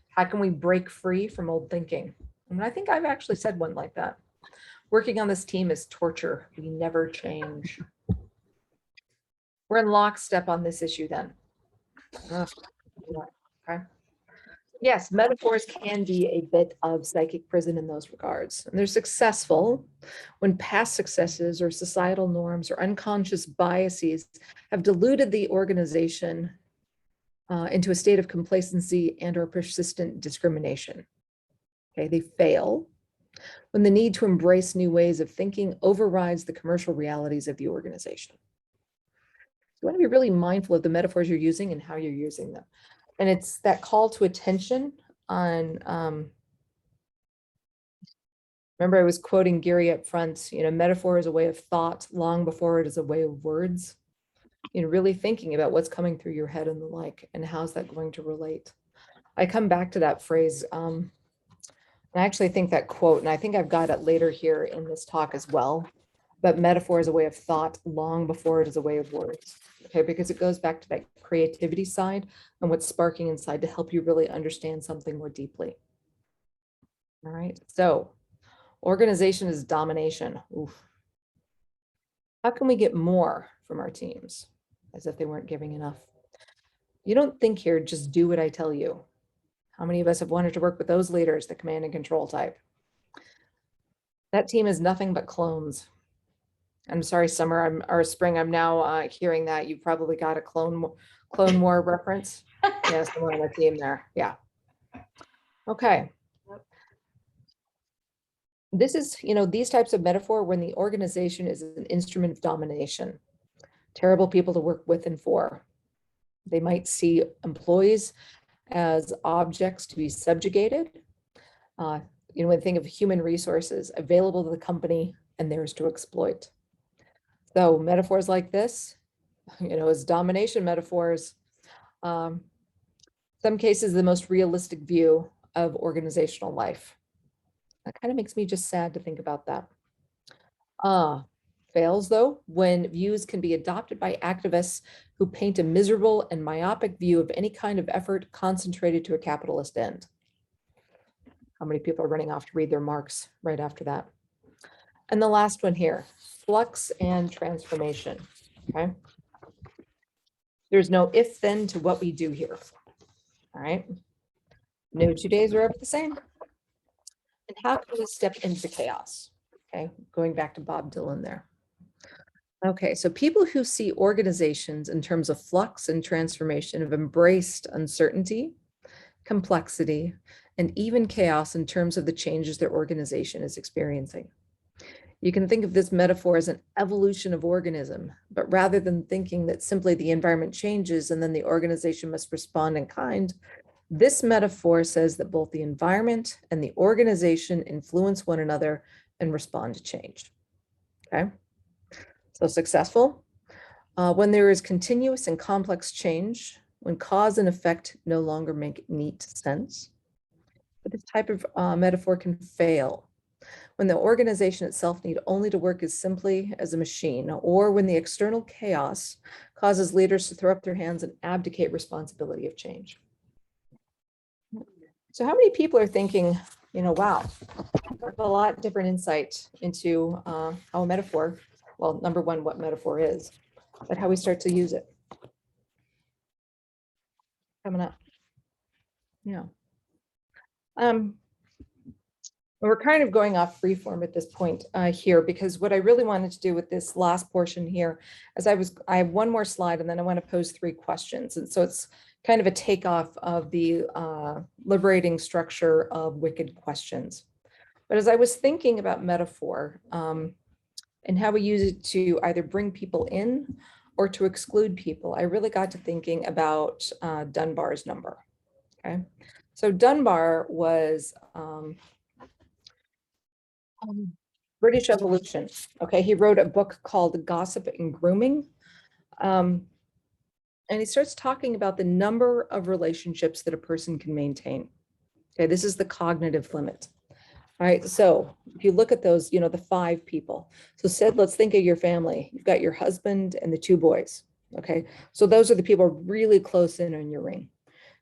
How can we break free from old thinking? And I think I've actually said one like that. Working on this team is torture. We never change. We're in lockstep on this issue then. Okay. Yes, metaphors can be a bit of psychic prison in those regards. And they're successful when past successes or societal norms or unconscious biases have diluted the organization into a state of complacency and or persistent discrimination. Okay, they fail when the need to embrace new ways of thinking overrides the commercial realities of the organization. You want to be really mindful of the metaphors you're using and how you're using them. And it's that call to attention on, remember I was quoting Gary up front, metaphor is a way of thought long before it is a way of words. Really thinking about what's coming through your head and the like, and how's that going to relate. I come back to that phrase. I actually think that quote, and I think I've got it later here in this talk as well, but metaphor is a way of thought long before it is a way of words. Okay, because it goes back to that creativity side and what's sparking inside to help you really understand something more deeply. All right, so organization is domination. Oof. How can we get more from our teams? As if they weren't giving enough. You don't think here, just do what I tell you. How many of us have wanted to work with those leaders, the command and control type? That team is nothing but clones. I'm sorry, Summer, or Spring, I'm now hearing that you probably got a Clone War reference. Yeah, someone on the team there. Yeah. Okay. This is, these types of metaphor when the organization is an instrument of domination. Terrible people to work with and for. They might see employees as objects to be subjugated. When they think of human resources available to the company and theirs to exploit. So metaphors like this, as domination metaphors, some cases, the most realistic view of organizational life. That kind of makes me just sad to think about that. Fails though, when views can be adopted by activists who paint a miserable and myopic view of any kind of effort concentrated to a capitalist end. How many people are running off to read their Marx right after that? And the last one here, flux and transformation, okay? There's no if then to what we do here, all right? No 2 days are ever the same. And how can we step into chaos? Okay, going back to Bob Dylan there. Okay, so people who see organizations in terms of flux and transformation have embraced uncertainty, complexity, and even chaos in terms of the changes their organization is experiencing. You can think of this metaphor as an evolution of organism, but rather than thinking that simply the environment changes and then the organization must respond in kind, this metaphor says that both the environment and the organization influence one another and respond to change. Okay, so successful when there is continuous and complex change, when cause and effect no longer make neat sense. But this type of metaphor can fail when the organization itself need only to work as simply as a machine, or when the external chaos causes leaders to throw up their hands and abdicate responsibility of change. So how many people are thinking, wow, I have a lot different insight into how a metaphor, well, number one, what metaphor is, but how we start to use it. Coming up. Yeah. We're kind of going off freeform at this point here, because what I really wanted to do with this last portion here is I have one more slide and then I want to pose 3 questions. And so it's kind of a takeoff of the liberating structure of wicked questions. But as I was thinking about metaphor and how we use it to either bring people in or to exclude people, I really got to thinking about Dunbar's number. Okay, so Dunbar was British evolution. Okay, he wrote a book called Gossip and Grooming. And he starts talking about the number of relationships that a person can maintain. Okay, this is the cognitive limit. All right, so if you look at those, you know, the 5 people. So let's think of your family. You've got your husband and the 2 boys. Okay, so those are the people really close in on your ring.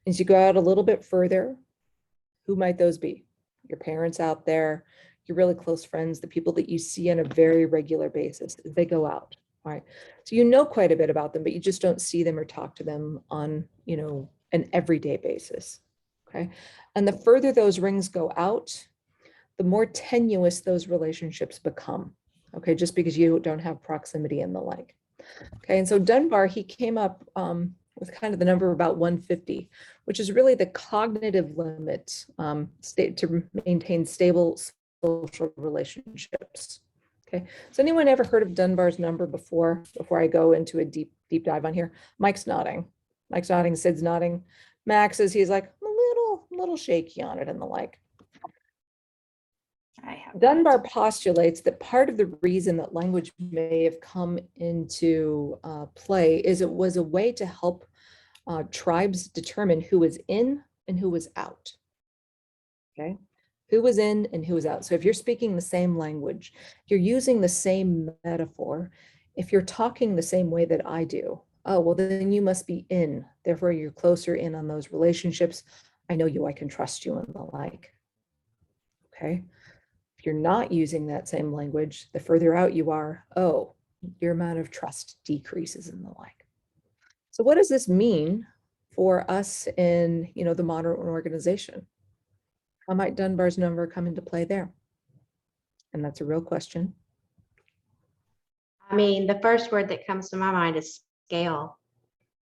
As you go out a little bit further, who might those be? Your parents out there, your really close friends, the people that you see on a very regular basis as they go out. All right. So you know quite a bit about them, but you just don't see them or talk to them on, you know, an everyday basis. Okay. And the further those rings go out, the more tenuous those relationships become. Okay. Just because you don't have proximity and the like. Okay. And so Dunbar, he came up with kind of the number about 150, which is really the cognitive limit to maintain stable social relationships. Okay, so anyone ever heard of Dunbar's number before I go into a deep dive on here? Mike's nodding. Mike's nodding, Sid's nodding. Max is, he's like a little shaky on it and the like. Dunbar postulates that part of the reason that language may have come into play is it was a way to help tribes determine who was in and who was out. Okay, who was in and who was out. So if you're speaking the same language, you're using the same metaphor, if you're talking the same way that I do, oh, well, then you must be in. Therefore, you're closer in on those relationships. I know you, I can trust you and the like. Okay. If you're not using that same language, the further out you are, oh, your amount of trust decreases and the like. So what does this mean for us in, you know, the modern organization? How might Dunbar's number come into play there? And that's a real question. I mean, the first word that comes to my mind is scale.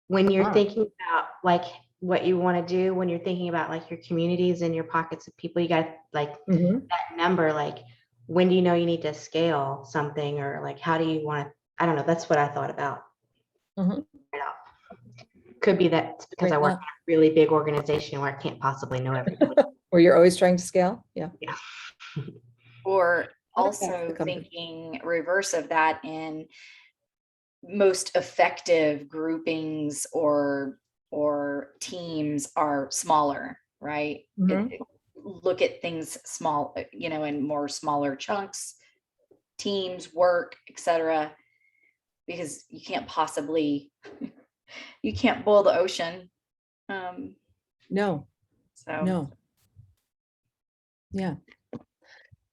When you're thinking about like what you want to do, when you're thinking about like your communities and your pockets of people, you got like that number, like when do you know you need to scale something, or like how do you want to, I don't know, that's what I thought about. Could be that it's because I work in a really big organization where I can't possibly know everybody. Or you're always trying to scale? Yeah. Yeah. Or also thinking reverse of that, in most effective groupings or teams are smaller, right? Look at things small, you know, in more smaller chunks, teams, work, etc. Because you can't possibly, you can't boil the ocean. No. So no. Yeah.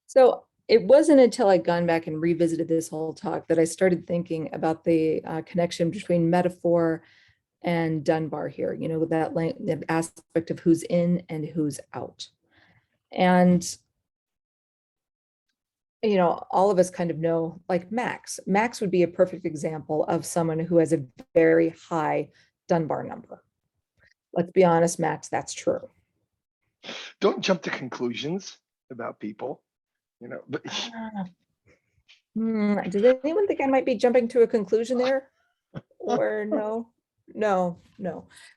So it wasn't until I'd gone back and revisited this whole talk that I started thinking about the connection between metaphor and Dunbar here, you know, with that aspect of who's in and who's out. And, you know, all of us kind of know, like Max would be a perfect example of someone who has a very high Dunbar number. Let's be honest, Max, that's true. Don't jump to conclusions about people, you know. But does anyone think I might be jumping to a conclusion there? Or no? No.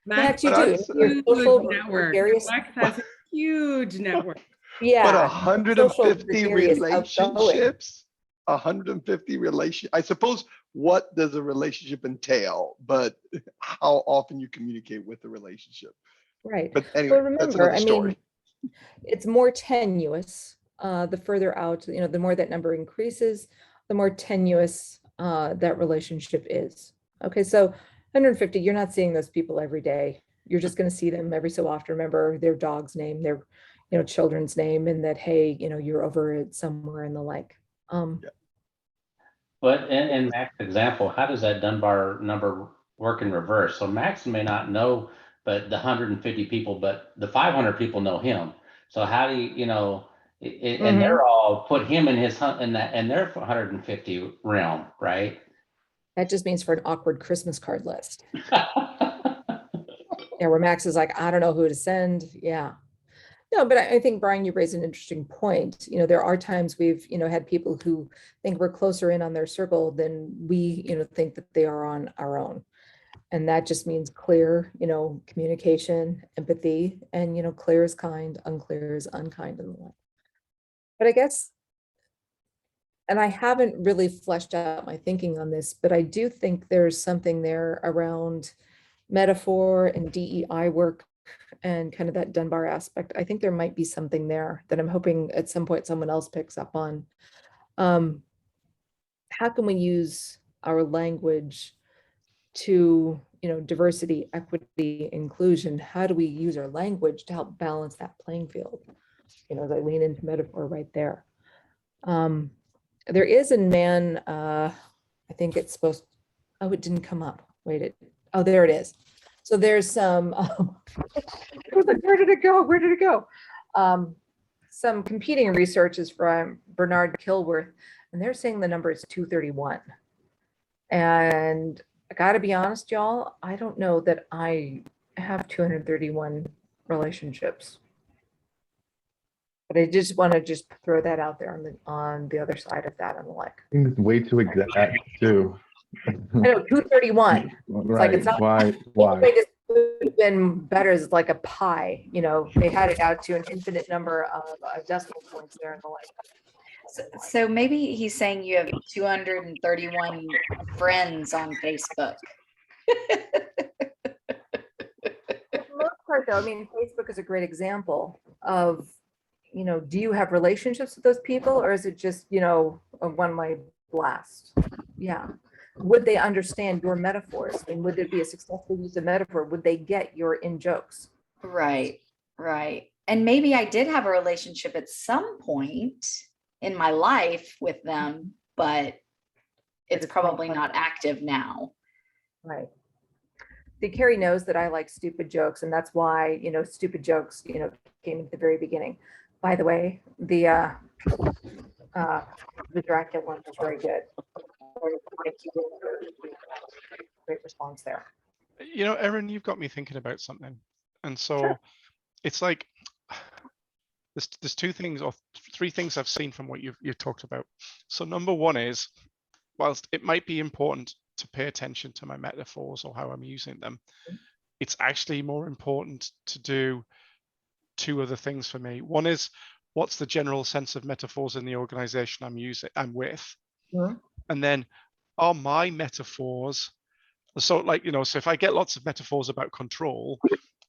Max, you do. Your social network. Max has a huge network. Yeah. But 150 relationships, 150 relationships. I suppose, what does a relationship entail? But how often you communicate with the relationship. Right. But anyway, remember, that's another story. I mean, it's more tenuous. The further out, you know, the more that number increases, the more tenuous that relationship is. Okay, so 150, you're not seeing those people every day. You're just going to see them every so often. Remember their dog's name, their, you know, children's name, and that, hey, you know, you're over it somewhere and the like. But in Max's example, how does that Dunbar number work in reverse? So Max may not know, but the 150 people, but the 500 people know him. So how do you, and they're all put him in his in their 150 realm, right? That just means for an awkward Christmas card list. Yeah, where Max is like, I don't know who to send. Yeah. No, but I think, Brian, you raise an interesting point. There are times we've, had people who think we're closer in on their circle than we, think that they are on our own. And that just means clear, communication, empathy, and, clear is kind, unclear is unkind and the like. But I guess, and I haven't really fleshed out my thinking on this, but I do think there's something there around metaphor and DEI work and kind of that Dunbar aspect. I think there might be something there that I'm hoping at some point someone else picks up on. How can we use our language to, diversity, equity, inclusion? How do we use our language to help balance that playing field? As I lean into metaphor right there. There is a man, I think it's supposed, oh, it didn't come up. Wait, oh, there it is. So there's some, where did it go? Where did it go? Some competing research is from Bernard Kilworth, and they're saying the number is 231. And I gotta be honest, y'all, I don't know that I have 231 relationships. But I just want to just throw that out there on the other side of that and the like. I think it's way too exact too. I know 231. Right. It's not, why? It would have been better as like a pie. They had it out to an infinite number of decimal points there and the like. So maybe he's saying you have 231 friends on Facebook. For the most part, though, I mean, Facebook is a great example of, do you have relationships with those people, or is it just, a one-way blast? Yeah. Would they understand your metaphors? I mean, would it be a successful use of metaphor? Would they get your in-jokes? Right. And maybe I did have a relationship at some point in my life with them, but it's probably not active now. Right. See, Carrie knows that I like stupid jokes, and that's why, stupid jokes, came at the very beginning. By the way, the Dracula one was very good. Great response there. Erin, you've got me thinking about something. And so Sure. It's like, there's two things or three things I've seen from what you've talked about. So number one is, whilst it might be important to pay attention to my metaphors or how I'm using them, it's actually more important to do two other things for me. One is, what's the general sense of metaphors in the organization I'm with? Mhm. And then, are my metaphors, so if I get lots of metaphors about control,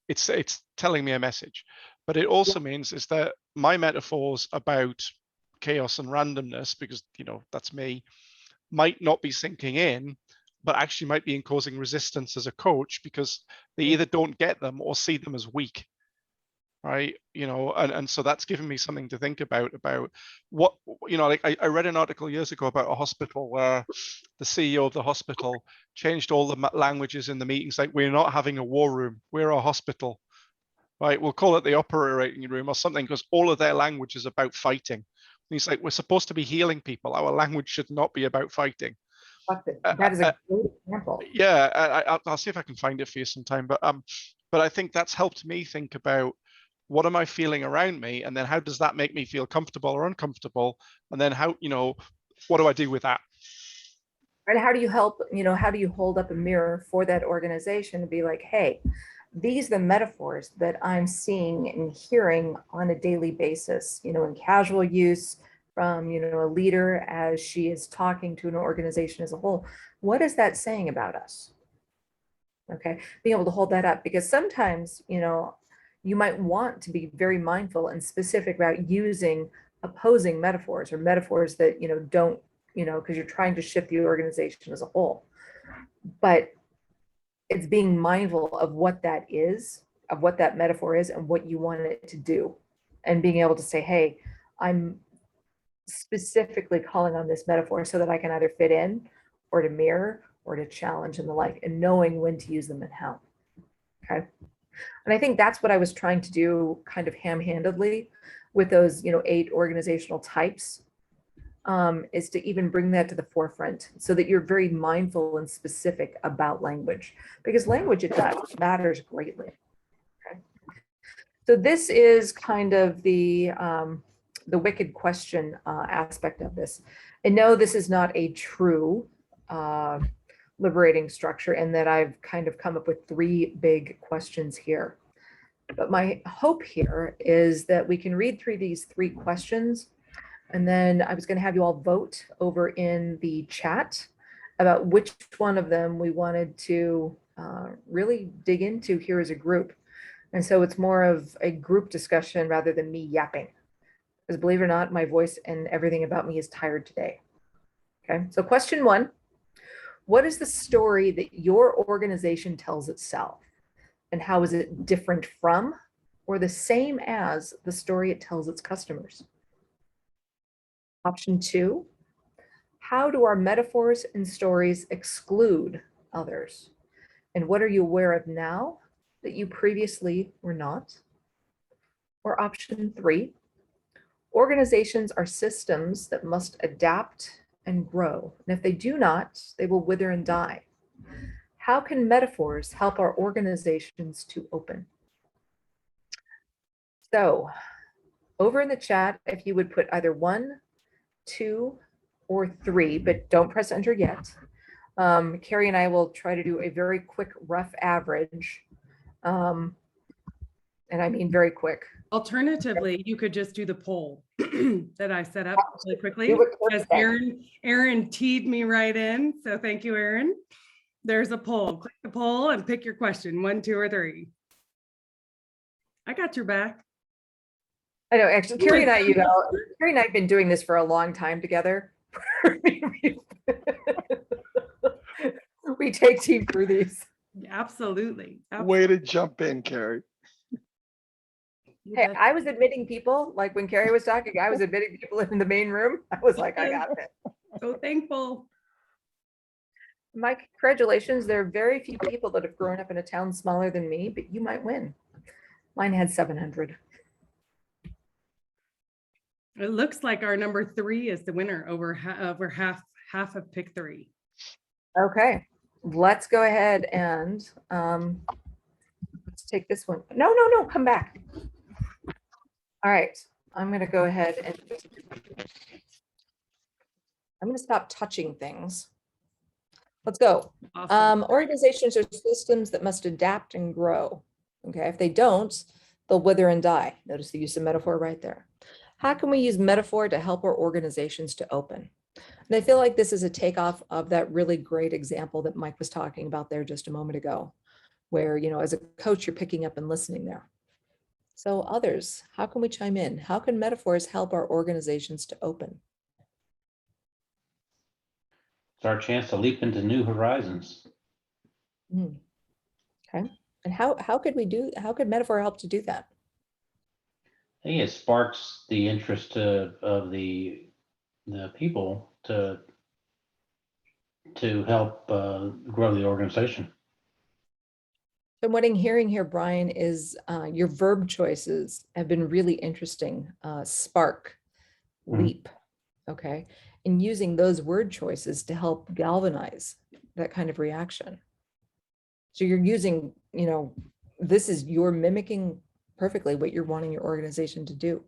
it's telling me a message. But it also means is that my metaphors about chaos and randomness, because that's me, might not be sinking in, but actually might be causing resistance as a coach, because they either don't get them or see them as weak. Right. And so that's given me something to think about what, I read an article years ago about a hospital where the CEO of the hospital changed all the languages in the meetings. Like, we're not having a war room, we're a hospital, right? We'll call it the operating room or something, because all of their language is about fighting. And he's like, we're supposed to be healing people. Our language should not be about fighting. That is a great example. Yeah, I'll see if I can find it for you sometime. But I think that's helped me think about, what am I feeling around me? And then how does that make me feel comfortable or uncomfortable? And then how, what do I do with that? And how do you help, how do you hold up a mirror for that organization to be like, hey, these are the metaphors that I'm seeing and hearing on a daily basis, in casual use from, a leader as she is talking to an organization as a whole. What is that saying about us? Okay, being able to hold that up, because sometimes, you might want to be very mindful and specific about using opposing metaphors or metaphors that, don't, because you're trying to shift the organization as a whole. But it's being mindful of what that is, of what that metaphor is and what you want it to do. And being able to say, hey, I'm specifically calling on this metaphor so that I can either fit in or to mirror or to challenge and the like, and knowing when to use them and how. Okay. And I think that's what I was trying to do kind of ham-handedly with those, 8 organizational types, is to even bring that to the forefront so that you're very mindful and specific about language, because language, it does matters greatly. Okay. So this is kind of the wicked question aspect of this. And no, this is not a true liberating structure, and that I've kind of come up with 3 big questions here. But my hope here is that we can read through these 3 questions, and then I was going to have you all vote over in the chat about which one of them we wanted to really dig into here as a group. And so it's more of a group discussion rather than me yapping, because believe it or not, my voice and everything about me is tired today. Okay, so question 1. What is the story that your organization tells itself? And how is it different from or the same as the story it tells its customers? Option 2, how do our metaphors and stories exclude others? And what are you aware of now that you previously were not? Or option 3, organizations are systems that must adapt and grow. And if they do not, they will wither and die. How can metaphors help our organizations to open? So over in the chat, if you would put either 1, 2, or 3, but don't press enter yet. Carrie and I will try to do a very quick rough average. And I mean very quick. Alternatively, you could just do the poll that I set up really quickly, Do it as quick. Erin teed me right in. So thank you, Erin. There's a poll. Click the poll and pick your question, 1, 2, or 3. I got your back. I know, actually, Carrie and I, Carrie and I have been doing this for a long time together. We take team through these. Absolutely. Way to jump in, Carrie. Hey, I was admitting people, like when Carrie was talking, I was admitting people in the main room. I was like, I got it. So thankful. My congratulations. There are very few people that have grown up in a town smaller than me, but you might win. Mine had 700. It looks like our number 3 is the winner over half of pick 3. Okay, let's go ahead and let's take this one. No, come back. All right, I'm going to go ahead and I'm going to stop touching things. Let's go. Awesome. Organizations are systems that must adapt and grow. Okay, if they don't, they'll wither and die. Notice the use of metaphor right there. How can we use metaphor to help our organizations to open? And I feel like this is a takeoff of that really great example that Mike was talking about there just a moment ago, where, as a coach, you're picking up and listening there. So others, how can we chime in? How can metaphors help our organizations to open? It's our chance to leap into new horizons. Okay. And how could metaphor help to do that? I think it sparks the interest of the people to help grow the organization. So what I'm hearing here, Brian, is your verb choices have been really interesting. Spark, leap, okay? And using those word choices to help galvanize that kind of reaction. So you're using, you're mimicking perfectly what you're wanting your organization to do.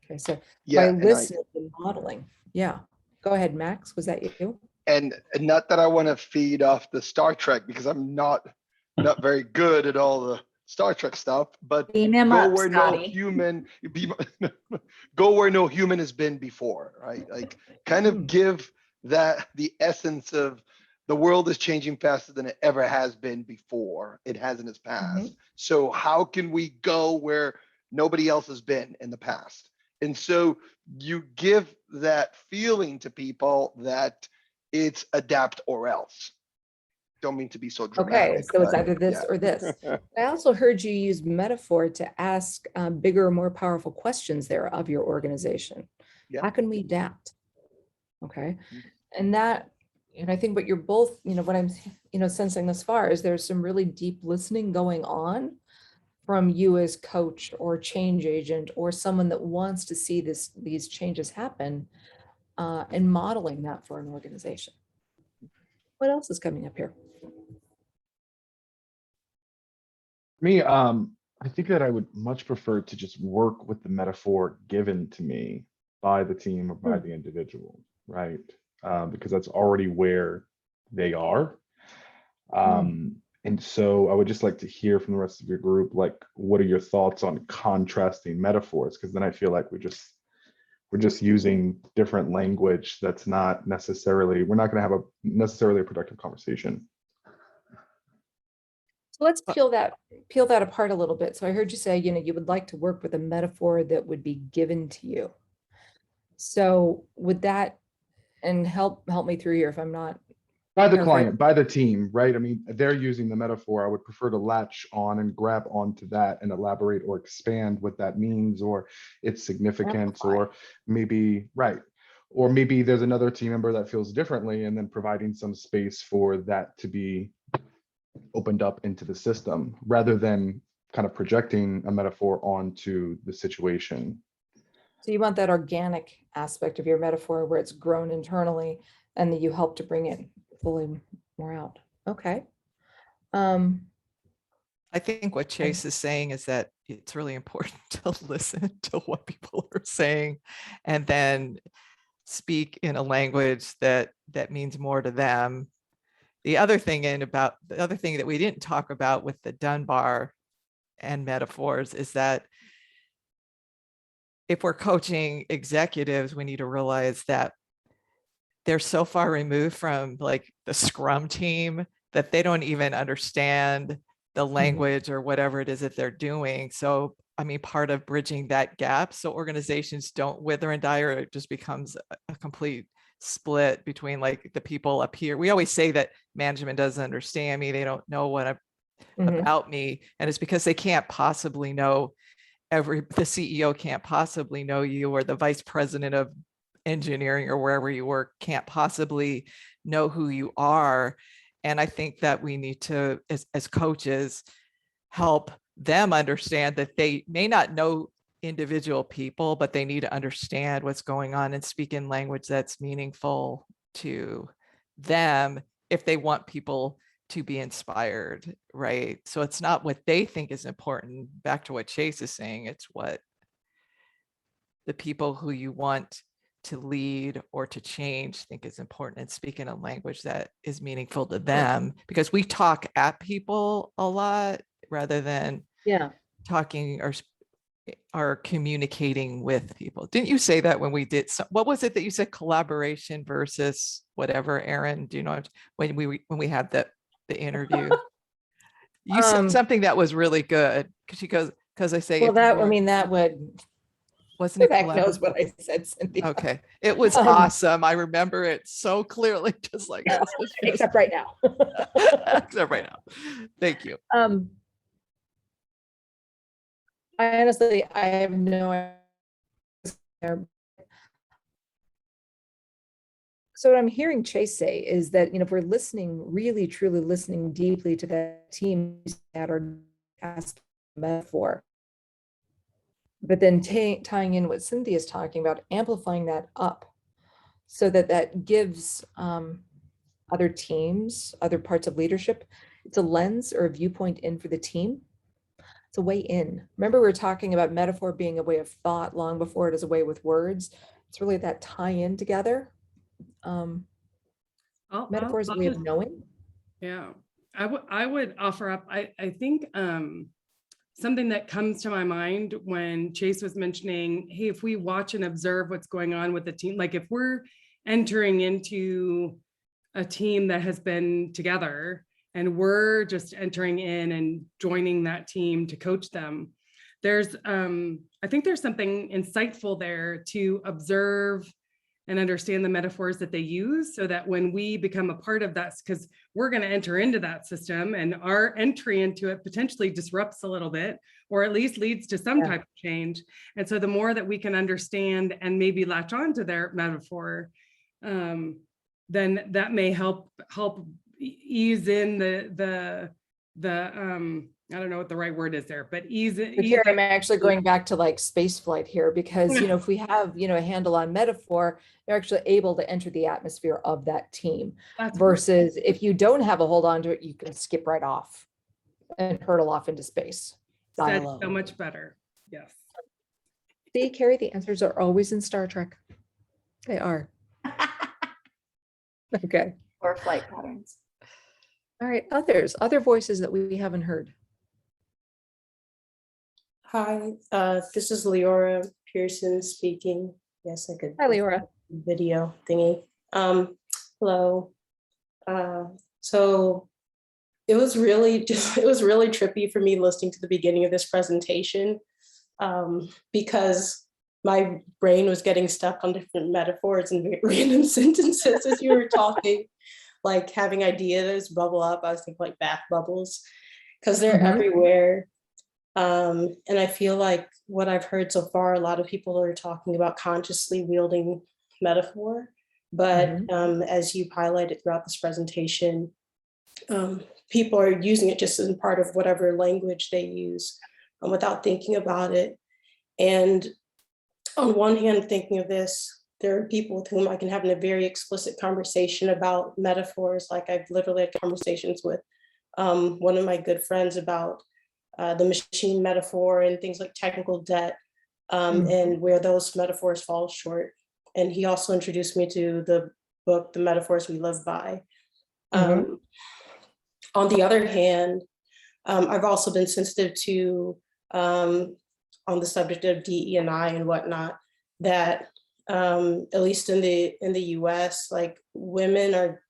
Okay, so by listening and modeling. Yeah, go ahead, Max, was that you? And not that I want to feed off the Star Trek, because I'm not very good at all the Star Trek stuff, but go where no human has been before, right? Like kind of give that the essence of the world is changing faster than it ever has been before. It has in its past. So how can we go where nobody else has been in the past? And so you give that feeling to people that it's adapt or else. Don't mean to be so dramatic. Okay, so it's either this or this. I also heard you use metaphor to ask bigger, more powerful questions there of your organization. How can we adapt? Okay, and that, I think what you're both, what I'm, sensing thus far is there's some really deep listening going on from you as coach or change agent or someone that wants to see these changes happen, and modeling that for an organization. What else is coming up here? Me, I think that I would much prefer to just work with the metaphor given to me by the team or by the individual, right? Because that's already where they are. And so I would just like to hear from the rest of your group, like, what are your thoughts on contrasting metaphors? Because then I feel like we're just using different language that's not necessarily, we're not going to have necessarily a productive conversation. So let's peel that apart a little bit. So I heard you say, you would like to work with a metaphor that would be given to you. So would that, and help me through here if I'm not. By the client, by the team, right? I mean, they're using the metaphor. I would prefer to latch on and grab onto that and elaborate or expand what that means or its significance, or maybe, right. Or maybe there's another team member that feels differently, and then providing some space for that to be opened up into the system rather than kind of projecting a metaphor onto the situation. So you want that organic aspect of your metaphor where it's grown internally and that you help to bring it fully more out. Okay. I think what Chase is saying is that it's really important to listen to what people are saying and then speak in a language that means more to them. The other thing that we didn't talk about with the Dunbar and metaphors is that if we're coaching executives, we need to realize that they're so far removed from like the Scrum team that they don't even understand the language or whatever it is that they're doing. So, I mean, part of bridging that gap so organizations don't wither and die, or it just becomes a complete split between like the people up here. We always say that management doesn't understand me. They don't know what about me. And it's because they can't possibly know the CEO can't possibly know you, or the vice president of engineering or wherever you work can't possibly know who you are. And I think that we need to, as coaches, help them understand that they may not know individual people, but they need to understand what's going on and speak in language that's meaningful to them if they want people to be inspired, right? So it's not what they think is important. Back to what Chase is saying, it's what the people who you want to lead or to change think is important, and speak in a language that is meaningful to them, because we talk at people a lot rather than talking or communicating with people. Didn't you say that when we did what was it that you said, collaboration versus whatever, Erin? Do you know when we had the interview? You said something that was really good, because I say, well, that would, wasn't it? Vivek knows what I said, Cindy. Okay, it was awesome. I remember it so clearly, just like except right now. Except right now. Thank you. I honestly, I have no idea. So what I'm hearing Chase say is that, if we're listening, really, truly listening deeply to that team that are asking metaphor, but then tying in what Cynthia is talking about, amplifying that up so that gives other teams, other parts of leadership, it's a lens or a viewpoint in for the team. It's a way in. Remember, we were talking about metaphor being a way of thought long before it is a way with words. It's really that tie in together. Metaphor is a way of knowing. Yeah, I would offer up, I think something that comes to my mind when Chase was mentioning, hey, if we watch and observe what's going on with the team, like if we're entering into a team that has been together and we're just entering in and joining that team to coach them, there's, I think there's something insightful there to observe and understand the metaphors that they use, so that when we become a part of that, because we're going to enter into that system and our entry into it potentially disrupts a little bit, or at least leads to some type of change. And so the more that we can understand and maybe latch on to their metaphor, then that may help ease in the I don't know what the right word is there, but ease it. But here I'm actually going back to like space flight here, because, you know, if we have, you know, a handle on metaphor, you're actually able to enter the atmosphere of that team. That's Versus if you don't have a hold on to it, you can skip right off and hurtle off into space. Die said alone. so much better. Yes. See, Carrie, the answers are always in Star Trek. They are. Okay. Or flight patterns. All right. Other voices that we haven't heard. Hi, this is Leora Pearson speaking. Yes, I could. Hi, Leora. Video thingy. Hello. So it was really trippy for me listening to the beginning of this presentation, because my brain was getting stuck on different metaphors and random sentences as you were talking, like having ideas bubble up. I was thinking like bath bubbles, because they're everywhere. And I feel like what I've heard so far, a lot of people are talking about consciously wielding metaphor, but as you've highlighted throughout this presentation, people are using it just as part of whatever language they use without thinking about it. And on one hand, thinking of this, there are people with whom I can have a very explicit conversation about metaphors. Like I've literally had conversations with one of my good friends about the machine metaphor and things like technical debt, and where those metaphors fall short. And he also introduced me to the book, The Metaphors We Live By. On the other hand, I've also been sensitive to, on the subject of DE&I and whatnot, that at least in the US, like women are,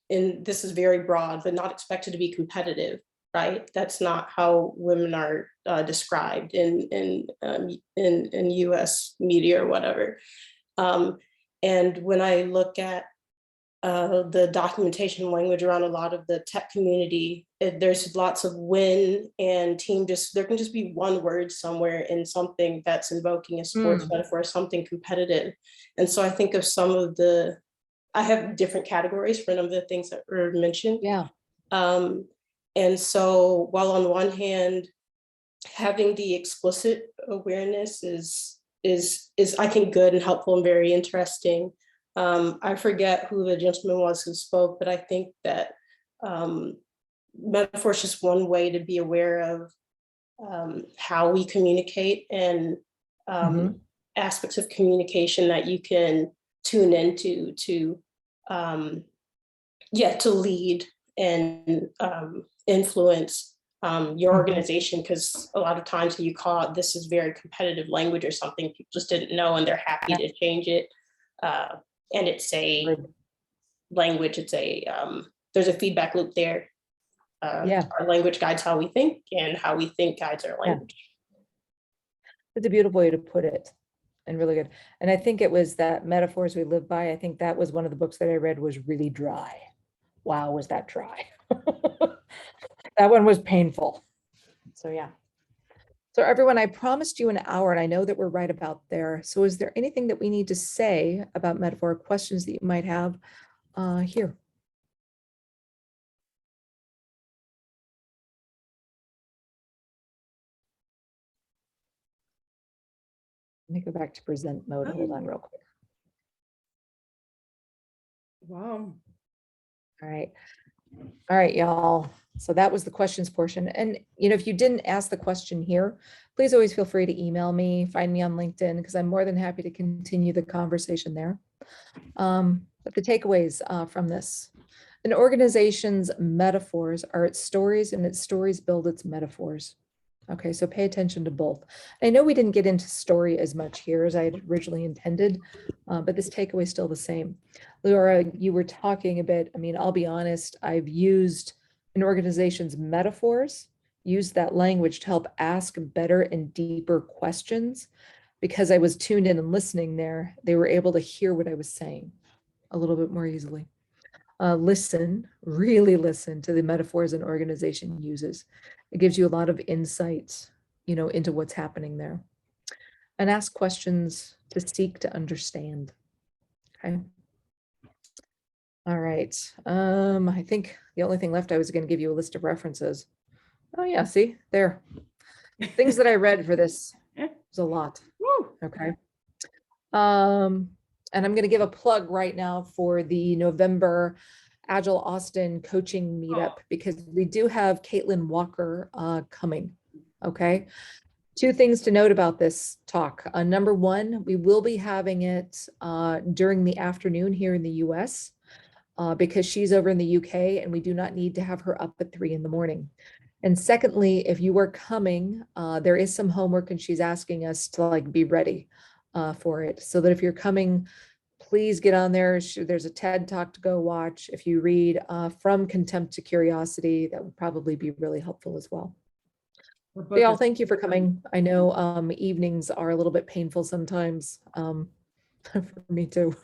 this is very broad, but not expected to be competitive. Right, that's not how women are described in U.S. media or whatever. And when I look at the documentation language around a lot of the tech community, there's lots of win and team. There can just be one word somewhere in something that's invoking a sports metaphor, something competitive. And so I think of I have different categories for some of the things that were mentioned. Yeah. And so while on one hand, having the explicit awareness is I think good and helpful and very interesting. I forget who the gentleman was who spoke, but I think that metaphor is just one way to be aware of how we communicate and aspects of communication that you can tune into to lead and influence your organization, because a lot of times when you call it, this is very competitive language or something, people just didn't know and they're happy to change it. And it's a language, there's a feedback loop there. Our language guides how we think, and how we think guides our language. It's a beautiful way to put it, and really good. And I think it was that Metaphors We Live By. I think that was one of the books that I read was really dry. Wow, was that dry? That one was painful. So yeah. So everyone, I promised you an hour, and I know that we're right about there. So is there anything that we need to say about metaphor, questions that you might have here? Let me go back to present mode. Hold on real quick. Wow. All right, y'all. So that was the questions portion. And if you didn't ask the question here, please always feel free to email me, find me on LinkedIn, because I'm more than happy to continue the conversation there. But the takeaways from this: an organization's metaphors are its stories, and its stories build its metaphors. Okay, so pay attention to both. I know we didn't get into story as much here as I had originally intended, but this takeaway is still the same. Laura, you were talking a bit. I mean, I'll be honest, I've used an organization's metaphors, used that language to help ask better and deeper questions, because I was tuned in and listening there. They were able to hear what I was saying a little bit more easily. Really listen to the metaphors an organization uses. It gives you a lot of insights, into what's happening there. And ask questions to seek to understand. Okay. All right. I think the only thing left, I was going to give you a list of references. Oh yeah, see, there. Things that I read for this. Yeah. There's a lot. Woo. Okay. And I'm going to give a plug right now for the November Agile Austin coaching meetup because we do have Caitlin Walker coming. Okay. 2 things to note about this talk. Number 1, we will be having it during the afternoon here in the US because she's over in the UK and we do not need to have her up at 3 in the morning. And secondly, if you are coming, there is some homework and she's asking us to like be ready for it. So that if you're coming, please get on there. There's a TED talk to go watch. If you read From Contempt to Curiosity, that would probably be really helpful as well. So y'all, thank you for coming. I know evenings are a little bit painful sometimes for me too.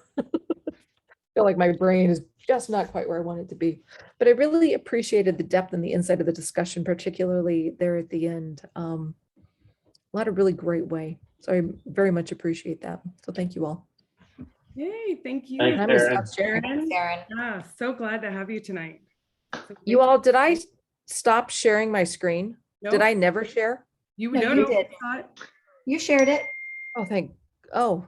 Feel like my brain is just not quite where I want it to be. But I really appreciated the depth and the insight of the discussion, particularly there at the end. A lot of really great way. So I very much appreciate that. So thank you all. Yay, thank you. Thanks, I'm gonna Erin. stop sharing. Thanks, Erin. Yeah, so glad to have you tonight. So You all, did I stop sharing my screen? No, Did I never share? You No, no, you no, did. not- You shared it. Oh, oh,